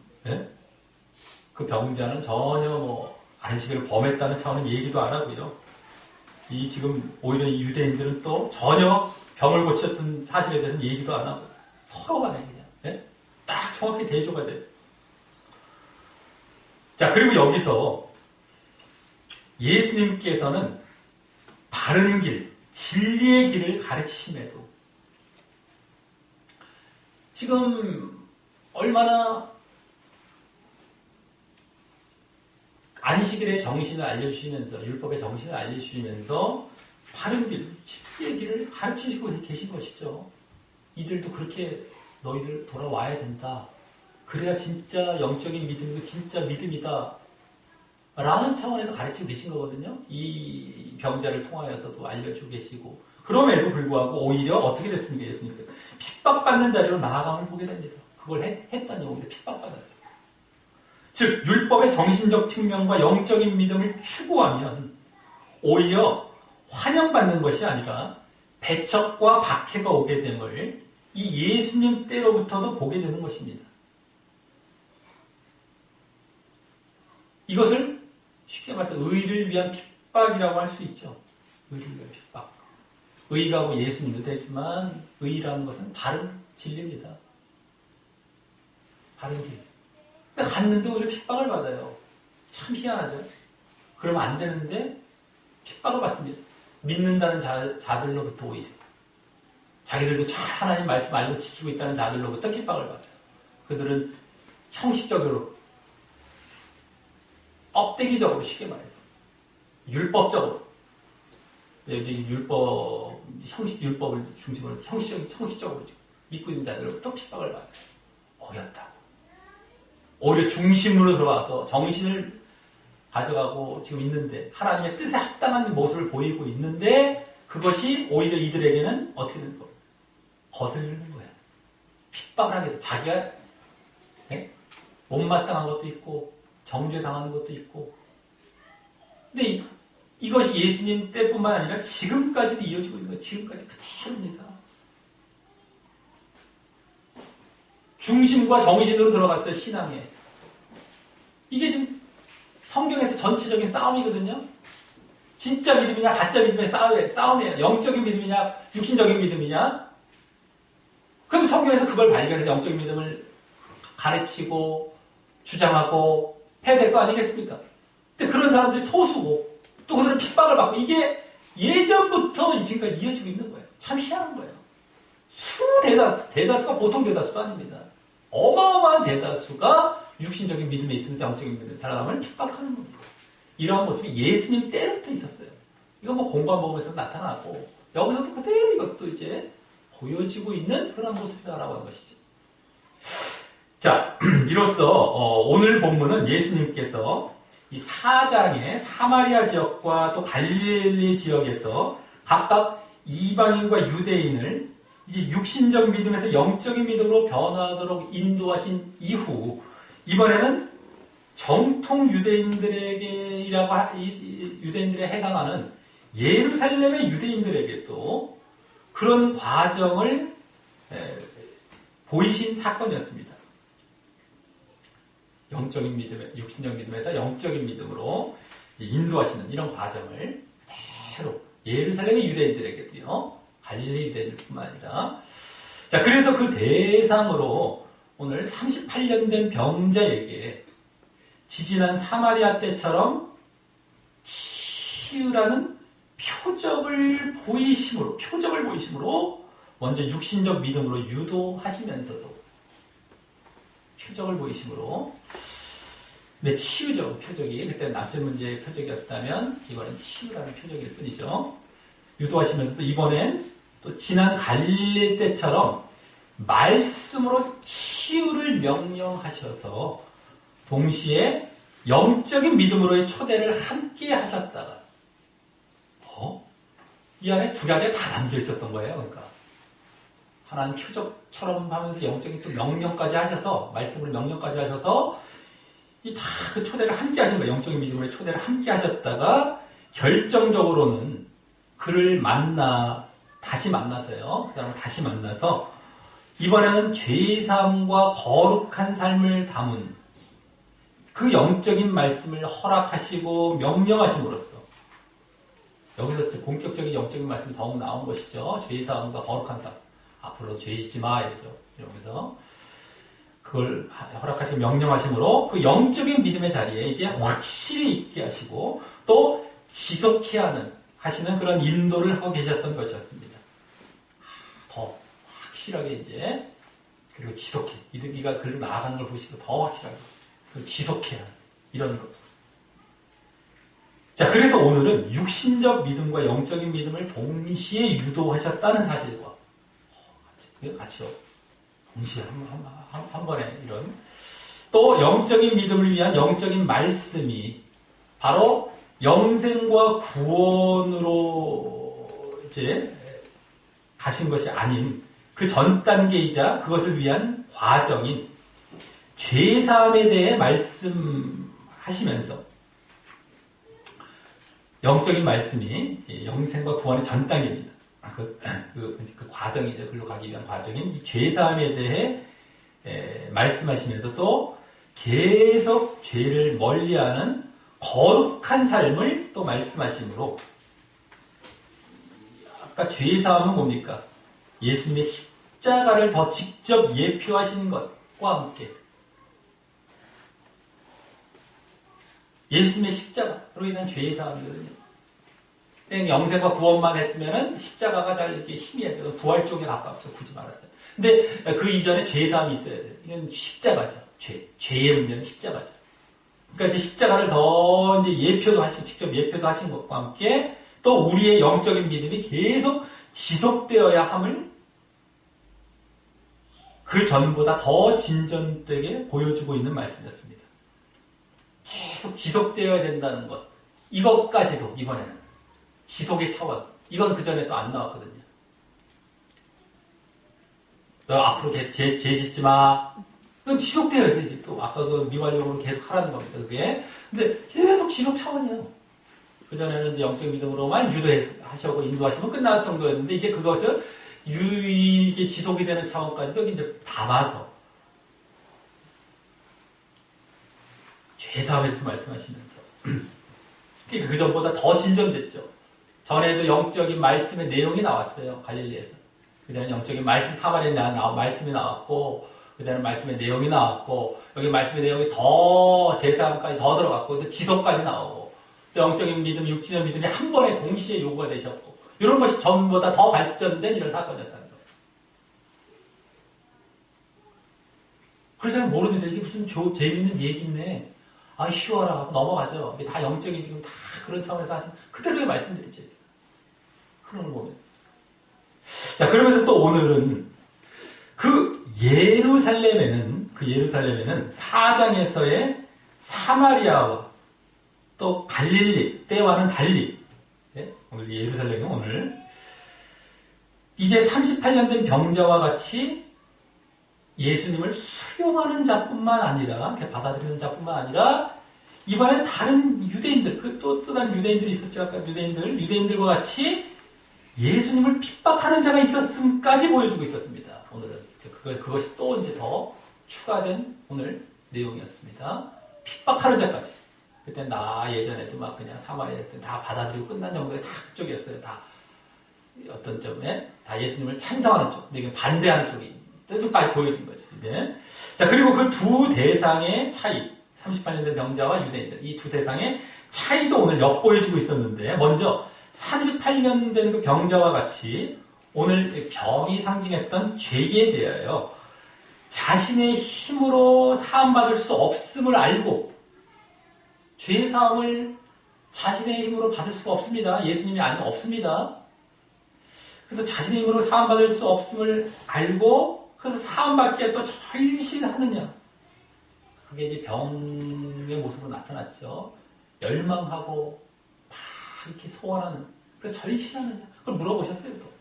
그 병자는 전혀 안식일을 범했다는 차원의 얘기도 안 하고요. 지금 오히려 이 유대인들은 또 전혀 병을 고쳤던 사실에 대해서는 얘기도 안 하고 서로가 그냥 딱 정확히 대조가 돼요. 자, 그리고 여기서 예수님께서는 바른 길, 진리의 길을 가르치심에도 지금 얼마나 안식일의 정신을 알려주시면서 율법의 정신을 알려주시면서 바른 길, 진리의 길을 가르치시고 계신 것이죠. 이들도 그렇게 너희들 돌아와야 된다. 그래야 진짜 영적인 믿음이고 진짜 믿음이다. 라는 차원에서 가르치고 계신 거거든요. 이 병자를 통하여서도 알려주고 계시고. 그럼에도 불구하고 오히려 어떻게 됐습니까? 예수님께서 핍박받는 자리로 나아감을 보게 됩니다. 그걸 했다니 오히려 핍박받아요. 즉 율법의 정신적 측면과 영적인 믿음을 추구하면 오히려 환영받는 것이 아니라 배척과 박해가 오게 됨을 이 예수님 때로부터도 보게 되는 것입니다. 이것을 쉽게 말해서 의를 위한 핍박이라고 할 수 있죠. 의를 위한 핍박. 의가 예수님도 되지만 의라는 것은 바른 진리입니다. 바른 길. 갔는데 오히려 핍박을 받아요. 참 희한하죠. 그러면 안 되는데 핍박을 받습니다. 믿는다는 자들로부터 오히려. 자기들도 잘 하나님 말씀 알고 지키고 있다는 자들로부터 핍박을 받아요. 그들은 형식적으로, 껍데기적으로, 쉽게 말해서 율법적으로, 여기 율법, 율법을 중심으로 형식적으로 믿고 있는 자들로부터 핍박을 받아요. 어겼다고. 오히려 중심으로 들어와서 정신을 가져가고 지금 있는데, 하나님의 뜻에 합당한 모습을 보이고 있는데, 그것이 오히려 이들에게는 어떻게 되는 거예요? 거슬리는 거예요. 핍박을 하게 돼. 자기가 못마땅한 것도 있고 정죄 당하는 것도 있고. 근데 이것이 예수님 때뿐만 아니라 지금까지도 이어지고 있는 거예요. 지금까지 그대로입니다. 중심과 정신으로 들어갔어요. 신앙에. 이게 지금 성경에서 전체적인 싸움이거든요. 진짜 믿음이냐 가짜 믿음의 싸움이에요. 영적인 믿음이냐 육신적인 믿음이냐. 그럼 성경에서 그걸 발견해서 영적인 믿음을 가르치고 주장하고 해야 될 거 아니겠습니까? 근데 그런 사람들이 소수고 또 그들은 핍박을 받고, 이게 예전부터 지금까지 이어지고 있는 거예요. 참 희한한 거예요. 대다수가 보통 대다수가 아닙니다. 어마어마한 대다수가 육신적인 믿음에 있으면서 영적인 믿음의 사람을 핍박하는 겁니다. 이러한 모습이 예수님 때부터 있었어요. 이건 뭐 공부한 먹으면서 나타나고, 여기서도 그대로 이것도 이제 보여지고 있는 그런 모습이다라고 하는 것이죠. 자, 이로써 오늘 본문은 예수님께서 이 4장의 사마리아 지역과 또 갈릴리 지역에서 각각 이방인과 유대인을 이제 육신적 믿음에서 영적인 믿음으로 변화하도록 인도하신 이후, 이번에는 정통 유대인들에게 유대인들에 해당하는 예루살렘의 유대인들에게도 그런 과정을 보이신 사건이었습니다. 영적인 믿음에, 육신적 믿음에서 영적인 믿음으로 인도하시는 이런 과정을 그대로 예루살렘의 유대인들에게도요, 갈릴리 유대인들뿐만 아니라, 자, 그래서 그 대상으로 오늘 38년 된 병자에게 지지난 사마리아 때처럼 치유라는 표적을 보이심으로 먼저 육신적 믿음으로 유도하시면서도 표적을 보이심으로, 네, 치유죠. 표적이 그때 납세 문제의 표적이었다면 이번엔 치유라는 표적일 뿐이죠. 유도하시면서도 이번엔 또 지난 갈릴리 때처럼 말씀으로 치유를 명령하셔서 동시에 영적인 믿음으로의 초대를 함께 하셨다가, 이 안에 두 가지가 다 담겨 있었던 거예요. 그러니까 하나님 표적처럼 하면서 영적인 또 명령까지 하셔서, 말씀을 명령까지 하셔서 이 다 그 초대를 함께 하신 거예요. 영적인 믿음으로의 초대를 함께 하셨다가 결정적으로는 그를 다시 만나서요. 그 사람을 다시 만나서 이번에는 죄사함과 거룩한 삶을 담은 그 영적인 말씀을 허락하시고 명령하심으로써, 여기서 본격적인 영적인 말씀이 더욱 나온 것이죠. 죄사함과 거룩한 삶. 앞으로 죄 짓지 마, 이러죠. 이러면서 그걸 허락하시고 명령하심으로 그 영적인 믿음의 자리에 이제 확실히 있게 하시고 또 지속해 하시는 그런 인도를 하고 계셨던 것이었습니다. 더 확실하게 이제, 그리고 지속해. 이득이가 그를 나아가는 걸 보시고 더 확실하게 지속해 하는 이런 것. 자, 그래서 오늘은 육신적 믿음과 영적인 믿음을 동시에 유도하셨다는 사실과 같이요. 동시에 한 번에 이런 또 영적인 믿음을 위한 영적인 말씀이 바로 영생과 구원으로 이제 가신 것이 아닌 그 전 단계이자 그것을 위한 과정인 죄사함에 대해 말씀하시면서, 영적인 말씀이 영생과 구원의 전 단계입니다. 그 과정이죠. 글로 가기 위한 과정인 이 죄사함에 대해 말씀하시면서 또 계속 죄를 멀리하는 거룩한 삶을 또 말씀하시므로, 아까 죄사함은 뭡니까? 예수님의 십자가를 더 직접 예표하시는 것과 함께 예수님의 십자가로 인한 죄사함이거든요. 영생과 구원만 했으면은 십자가가 잘 이렇게 힘이 부활 쪽에 가깝죠. 굳이 말하자면. 근데 그 이전에 죄사함이 있어야 돼요. 이건 십자가죠. 죄의 문제는 십자가죠. 그러니까 이제 십자가를 더 이제 예표도 하신, 직접 예표도 하신 것과 함께 또 우리의 영적인 믿음이 계속 지속되어야 함을 그 전보다 더 진전되게 보여주고 있는 말씀이었습니다. 계속 지속되어야 된다는 것. 이것까지도 이번에는 지속의 차원. 이건 그 전에 또 안 나왔거든요. 너 앞으로 죄 짓지 마. 이건 지속되어야 돼. 또 아까도 미완료로 계속 하라는 겁니다. 그게. 근데 계속 지속 차원이에요. 그 전에는 이제 영적 믿음으로만 유도하시고 인도하시면 끝날 정도였는데 이제 그것을 이게 지속이 되는 차원까지도 이제 담아서 죄사함에 대해서 말씀하시면서 그 전보다 더 진전됐죠. 전에도 영적인 말씀의 내용이 나왔어요. 갈릴리에서. 그 전에 영적인 말씀 사마리아에 말씀이 나왔고 그 다음에 말씀의 내용이 나왔고 여기 말씀의 내용이 더 제사함까지 더 들어갔고 또 지속까지 나오고 또 영적인 믿음, 육신의 믿음이 한 번에 동시에 요구가 되셨고 이런 것이 전보다 더 발전된 이런 사건이었다는 거예요. 그래서 잘 모릅니다. 이게 무슨 재밌는 얘기네. 아, 쉬워라. 넘어가죠. 이게 다 영적인 지금 다 그런 차원에서 하시면 그대로의 말씀드리죠. 그런 걸 보면. 자, 그러면서 또 오늘은 그 예루살렘에는 4장에서의 사마리아와 또 갈릴리 때와는 달리 오늘 예루살렘은 오늘 이제 38년 된 병자와 같이 예수님을 수용하는 자뿐만 아니라 받아들이는 자뿐만 아니라 이번엔 다른 유대인들 또 다른 유대인들이 있었죠. 아까 유대인들과 같이 예수님을 핍박하는 자가 있었음까지 보여주고 있었습니다. 오늘은 그것이 또 이제 더 추가된 오늘 내용이었습니다. 픽박하는 자까지. 그때 나 예전에도 막 그냥 사마리아 때 다 받아들이고 끝난 정도의 다 그쪽이었어요. 다 어떤 점에 다 예수님을 찬성하는 쪽, 근데 반대하는 쪽이 뜻까지 보여진 거죠. 네. 자, 그리고 그 두 대상의 차이, 38년 된 병자와 유대인들, 이 두 대상의 차이도 오늘 엿보여주고 있었는데, 먼저 38년 된 그 병자와 같이 오늘 병이 상징했던 죄에 대하여 자신의 힘으로 사함받을 수 없음을 알고 죄 사함을 자신의 힘으로 받을 수가 없습니다. 예수님이 아니면 없습니다. 그래서 자신의 힘으로 사함받을 수 없음을 알고 그래서 사함받기에 또 절실하느냐. 그게 이제 병의 모습으로 나타났죠. 열망하고 막 이렇게 소원하는. 그래서 절실하느냐. 그걸 물어보셨어요. 또.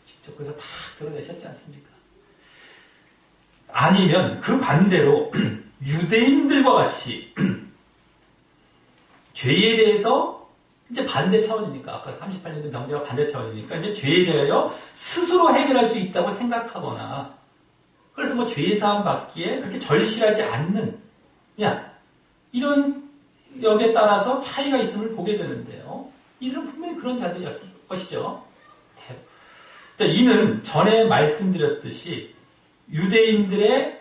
직접 그래서 다 드러내셨지 않습니까? 아니면 그 반대로 유대인들과 같이 죄에 대해서 이제 반대 차원이니까 아까 38년 된 병자가 반대 차원이니까 이제 죄에 대하여 스스로 해결할 수 있다고 생각하거나 그래서 뭐 죄 사함 받기에 그렇게 절실하지 않는 이런 여기에 따라서 차이가 있음을 보게 되는데요. 이들은 분명히 그런 자들이었을 것이죠. 자, 이는 전에 말씀드렸듯이 유대인들의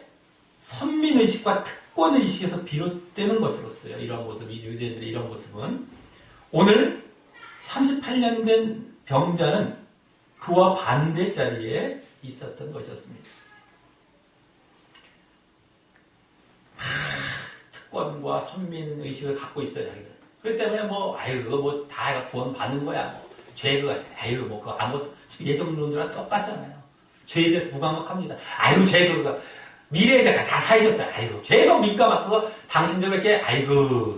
선민의식과 특권의식에서 비롯되는 것으로서요. 이런 모습이 유대인들의 이런 모습은 오늘 38년 된 병자는 그와 반대 자리에 있었던 것이었습니다. 특권과 선민의식을 갖고 있어요. 자기들. 그렇기 때문에 그거 다 구원 받는 거야. 죄가 그거 아무것도 예정론들과 똑같잖아요. 죄에 대해서 무감각합니다. 죄 그거 미래의 죄가 다 사해졌어요. 죄가 민감한 그거 당신들 왜 이렇게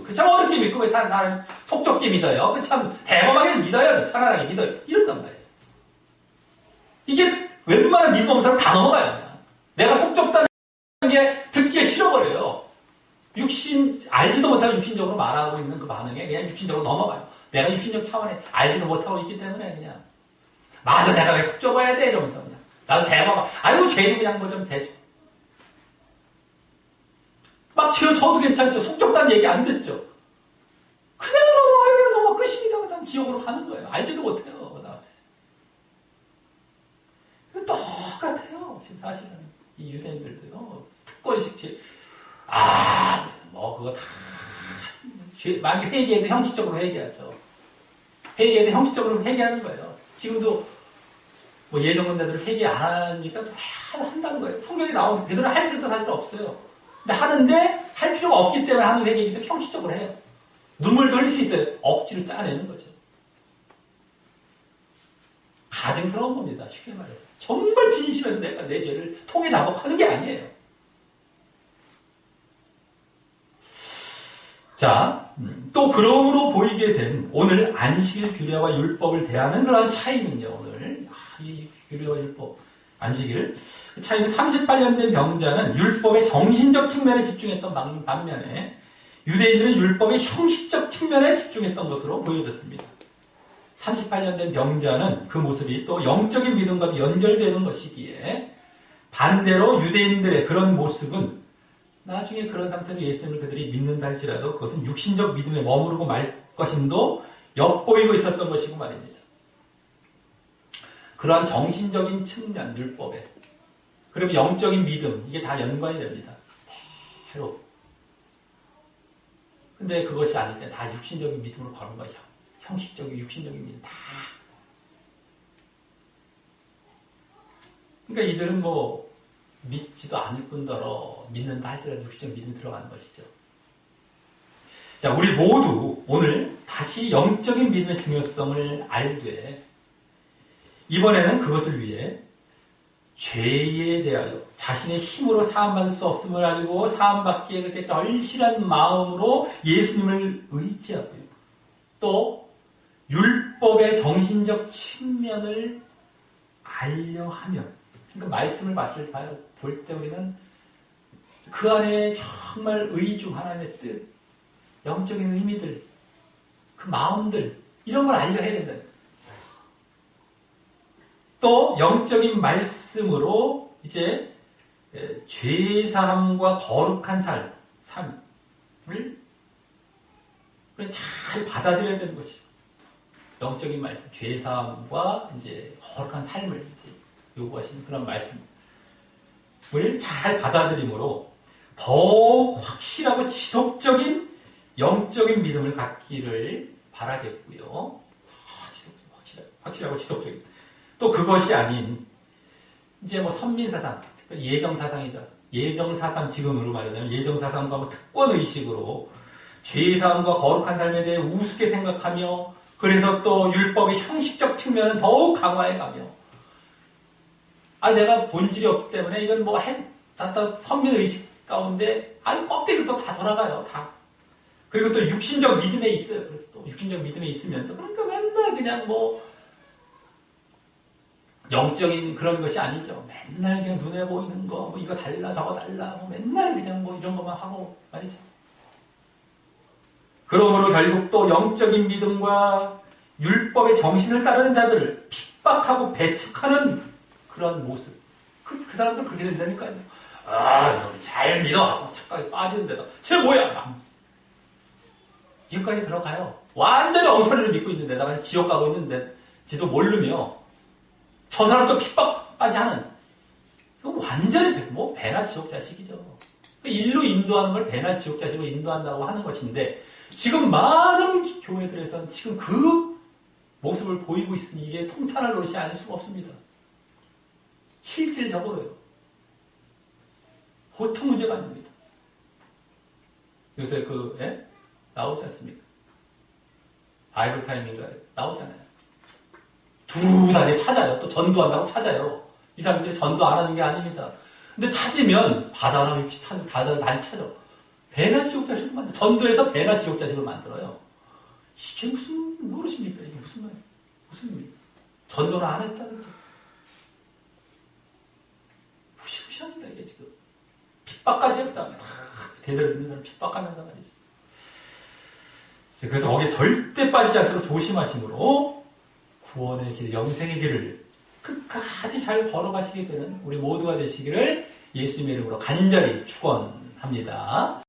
그 참 어렵게 믿고 왜 사는 사람 속 좁게 믿어요. 그 참 대범하게 믿어요. 편안하게 믿어요. 이런단 말이에요. 이게 웬만한 믿음 없는 사람 다 넘어가요. 그냥. 내가 속 좁다는 게 듣기가 싫어버려요. 알지도 못하고 육신적으로 말하고 있는 그 반응에 그냥 육신적으로 넘어가요. 내가 육신적 차원에 알지도 못하고 있기 때문에 그냥 맞아 내가 왜 속 좁아야 돼 이러면서 그냥 나도 대범 죄도 그냥 막 저도 괜찮죠. 속 좁다는 얘기 안 듣죠. 그냥 넘어가요. 끝입니다. 그냥 지옥으로 가는 거예요. 알지도 못해요. 그 다음에 똑같아요. 사실은 이 유대인들도요. 특권식 그거 다 만약에 회개해도 형식적으로 회개하죠. 회개해도 형식적으로 회개하는 거예요. 지금도 뭐 예정론자들을 회개 안 하니까 또 한다는 거예요. 성경에 나오는 그들은 할 필요도 사실 없어요. 근데 하는데 할 필요가 없기 때문에 하는 회개이기 때문에 형식적으로 해요. 눈물 돌릴 수 있어요. 억지로 짜내는 거죠. 가증스러운 겁니다. 쉽게 말해서. 정말 진심에서 내가 내 죄를 통해 자복하는 게 아니에요. 자, 또 그러므로 보이게 된 오늘 안식일 규례와 율법을 대하는 그런 차이는요. 오늘 이 규례와 율법, 안식일 그 차이는 38년 된 병자는 율법의 정신적 측면에 집중했던 반면에 유대인들은 율법의 형식적 측면에 집중했던 것으로 보여졌습니다. 38년 된 병자는 그 모습이 또 영적인 믿음과도 연결되는 것이기에 반대로 유대인들의 그런 모습은 나중에 그런 상태로 예수님을 그들이 믿는다 할지라도 그것은 육신적 믿음에 머무르고 말 것임도 엿보이고 있었던 것이고 말입니다. 그러한 정신적인 측면, 율법에 그리고 영적인 믿음, 이게 다 연관이 됩니다. 대로. 근데 그것이 아니잖아요. 다 육신적인 믿음으로 거는 거예요. 형식적인, 육신적인 믿음 다. 그러니까 이들은 뭐 믿지도 않을 뿐더러 믿는다 할지라도 육신적 믿음이 들어가는 것이죠. 자, 우리 모두 오늘 다시 영적인 믿음의 중요성을 알되 이번에는 그것을 위해 죄에 대하여 자신의 힘으로 사함받을 수 없음을 알고 사함받기에 그렇게 절실한 마음으로 예수님을 의지하고요. 또 율법의 정신적 측면을 알려 하며, 그러니까 말씀을 볼 때 우리는 그 안에 정말 의중, 하나님의 뜻, 영적인 의미들, 그 마음들, 이런 걸 알려 해야 된다. 또 영적인 말씀으로 이제 죄사함과 거룩한 삶을 잘 받아들여야 되는 것이죠. 영적인 말씀, 죄사함과 이제 거룩한 삶을 이제 요구하시는 그런 말씀을 잘 받아들임으로 더욱 확실하고 지속적인 영적인 믿음을 갖기를 바라겠고요. 확실하고 지속적인. 또 그것이 아닌 이제 뭐 선민사상, 예정사상이죠. 예정사상, 지금으로 말하자면 예정사상과 뭐 특권의식으로 죄사함과 거룩한 삶에 대해 우습게 생각하며 그래서 또 율법의 형식적 측면은 더욱 강화해가며 내가 본질이 없기 때문에 이건 뭐 선민의식 가운데 껍데기로 또 다 돌아가요. 다. 그리고 또 육신적 믿음에 있어요. 그래서 또 육신적 믿음에 있으면서 그러니까 맨날 그냥 뭐 영적인 그런 것이 아니죠. 맨날 그냥 눈에 보이는 거, 뭐 이거 달라, 저거 달라, 뭐 맨날 그냥 뭐 이런 것만 하고 말이죠. 그러므로 결국 또 영적인 믿음과 율법의 정신을 따르는 자들을 핍박하고 배척하는 그런 모습. 그 사람들 그렇게 된다니까요. 잘 믿어. 착각에 빠지는 데다. 쟤 뭐야? 이것까지 들어가요. 완전히 엉터리를 믿고 있는 데다가 지옥 가고 있는데 지도 모르며 저 사람도 핍박까지 하는. 이거 완전히 배나 지옥 자식이죠. 일로 인도하는 걸 배나 지옥 자식으로 인도한다고 하는 것인데 지금 많은 교회들에서는 지금 그 모습을 보이고 있으니 이게 통탄할 노릇이 아닐 수가 없습니다. 실질적으로요. 보통 문제가 아닙니다. 요새 나오지 않습니까? 바이블 타임인가 나오잖아요. 두 달에 찾아요. 또 전도한다고 찾아요. 이 사람들이 전도 안 하는 게 아닙니다. 근데 찾으면 바다나 육지 다들 찾아. 배나 지옥자식을 만들어. 전도해서 배나 지옥자식을 만들어요. 이게 무슨 노릇입니까? 이게 무슨 의미? 전도를 안 했다는 게. 무시무시합니다, 이게 지금. 핍박까지 했다. 대대로 있는 사람 핍박하면서 말이지. 그래서 거기에 절대 빠지지 않도록 조심하심으로 구원의 길, 영생의 길을 끝까지 잘 걸어가시게 되는 우리 모두가 되시기를 예수님의 이름으로 간절히 축원합니다.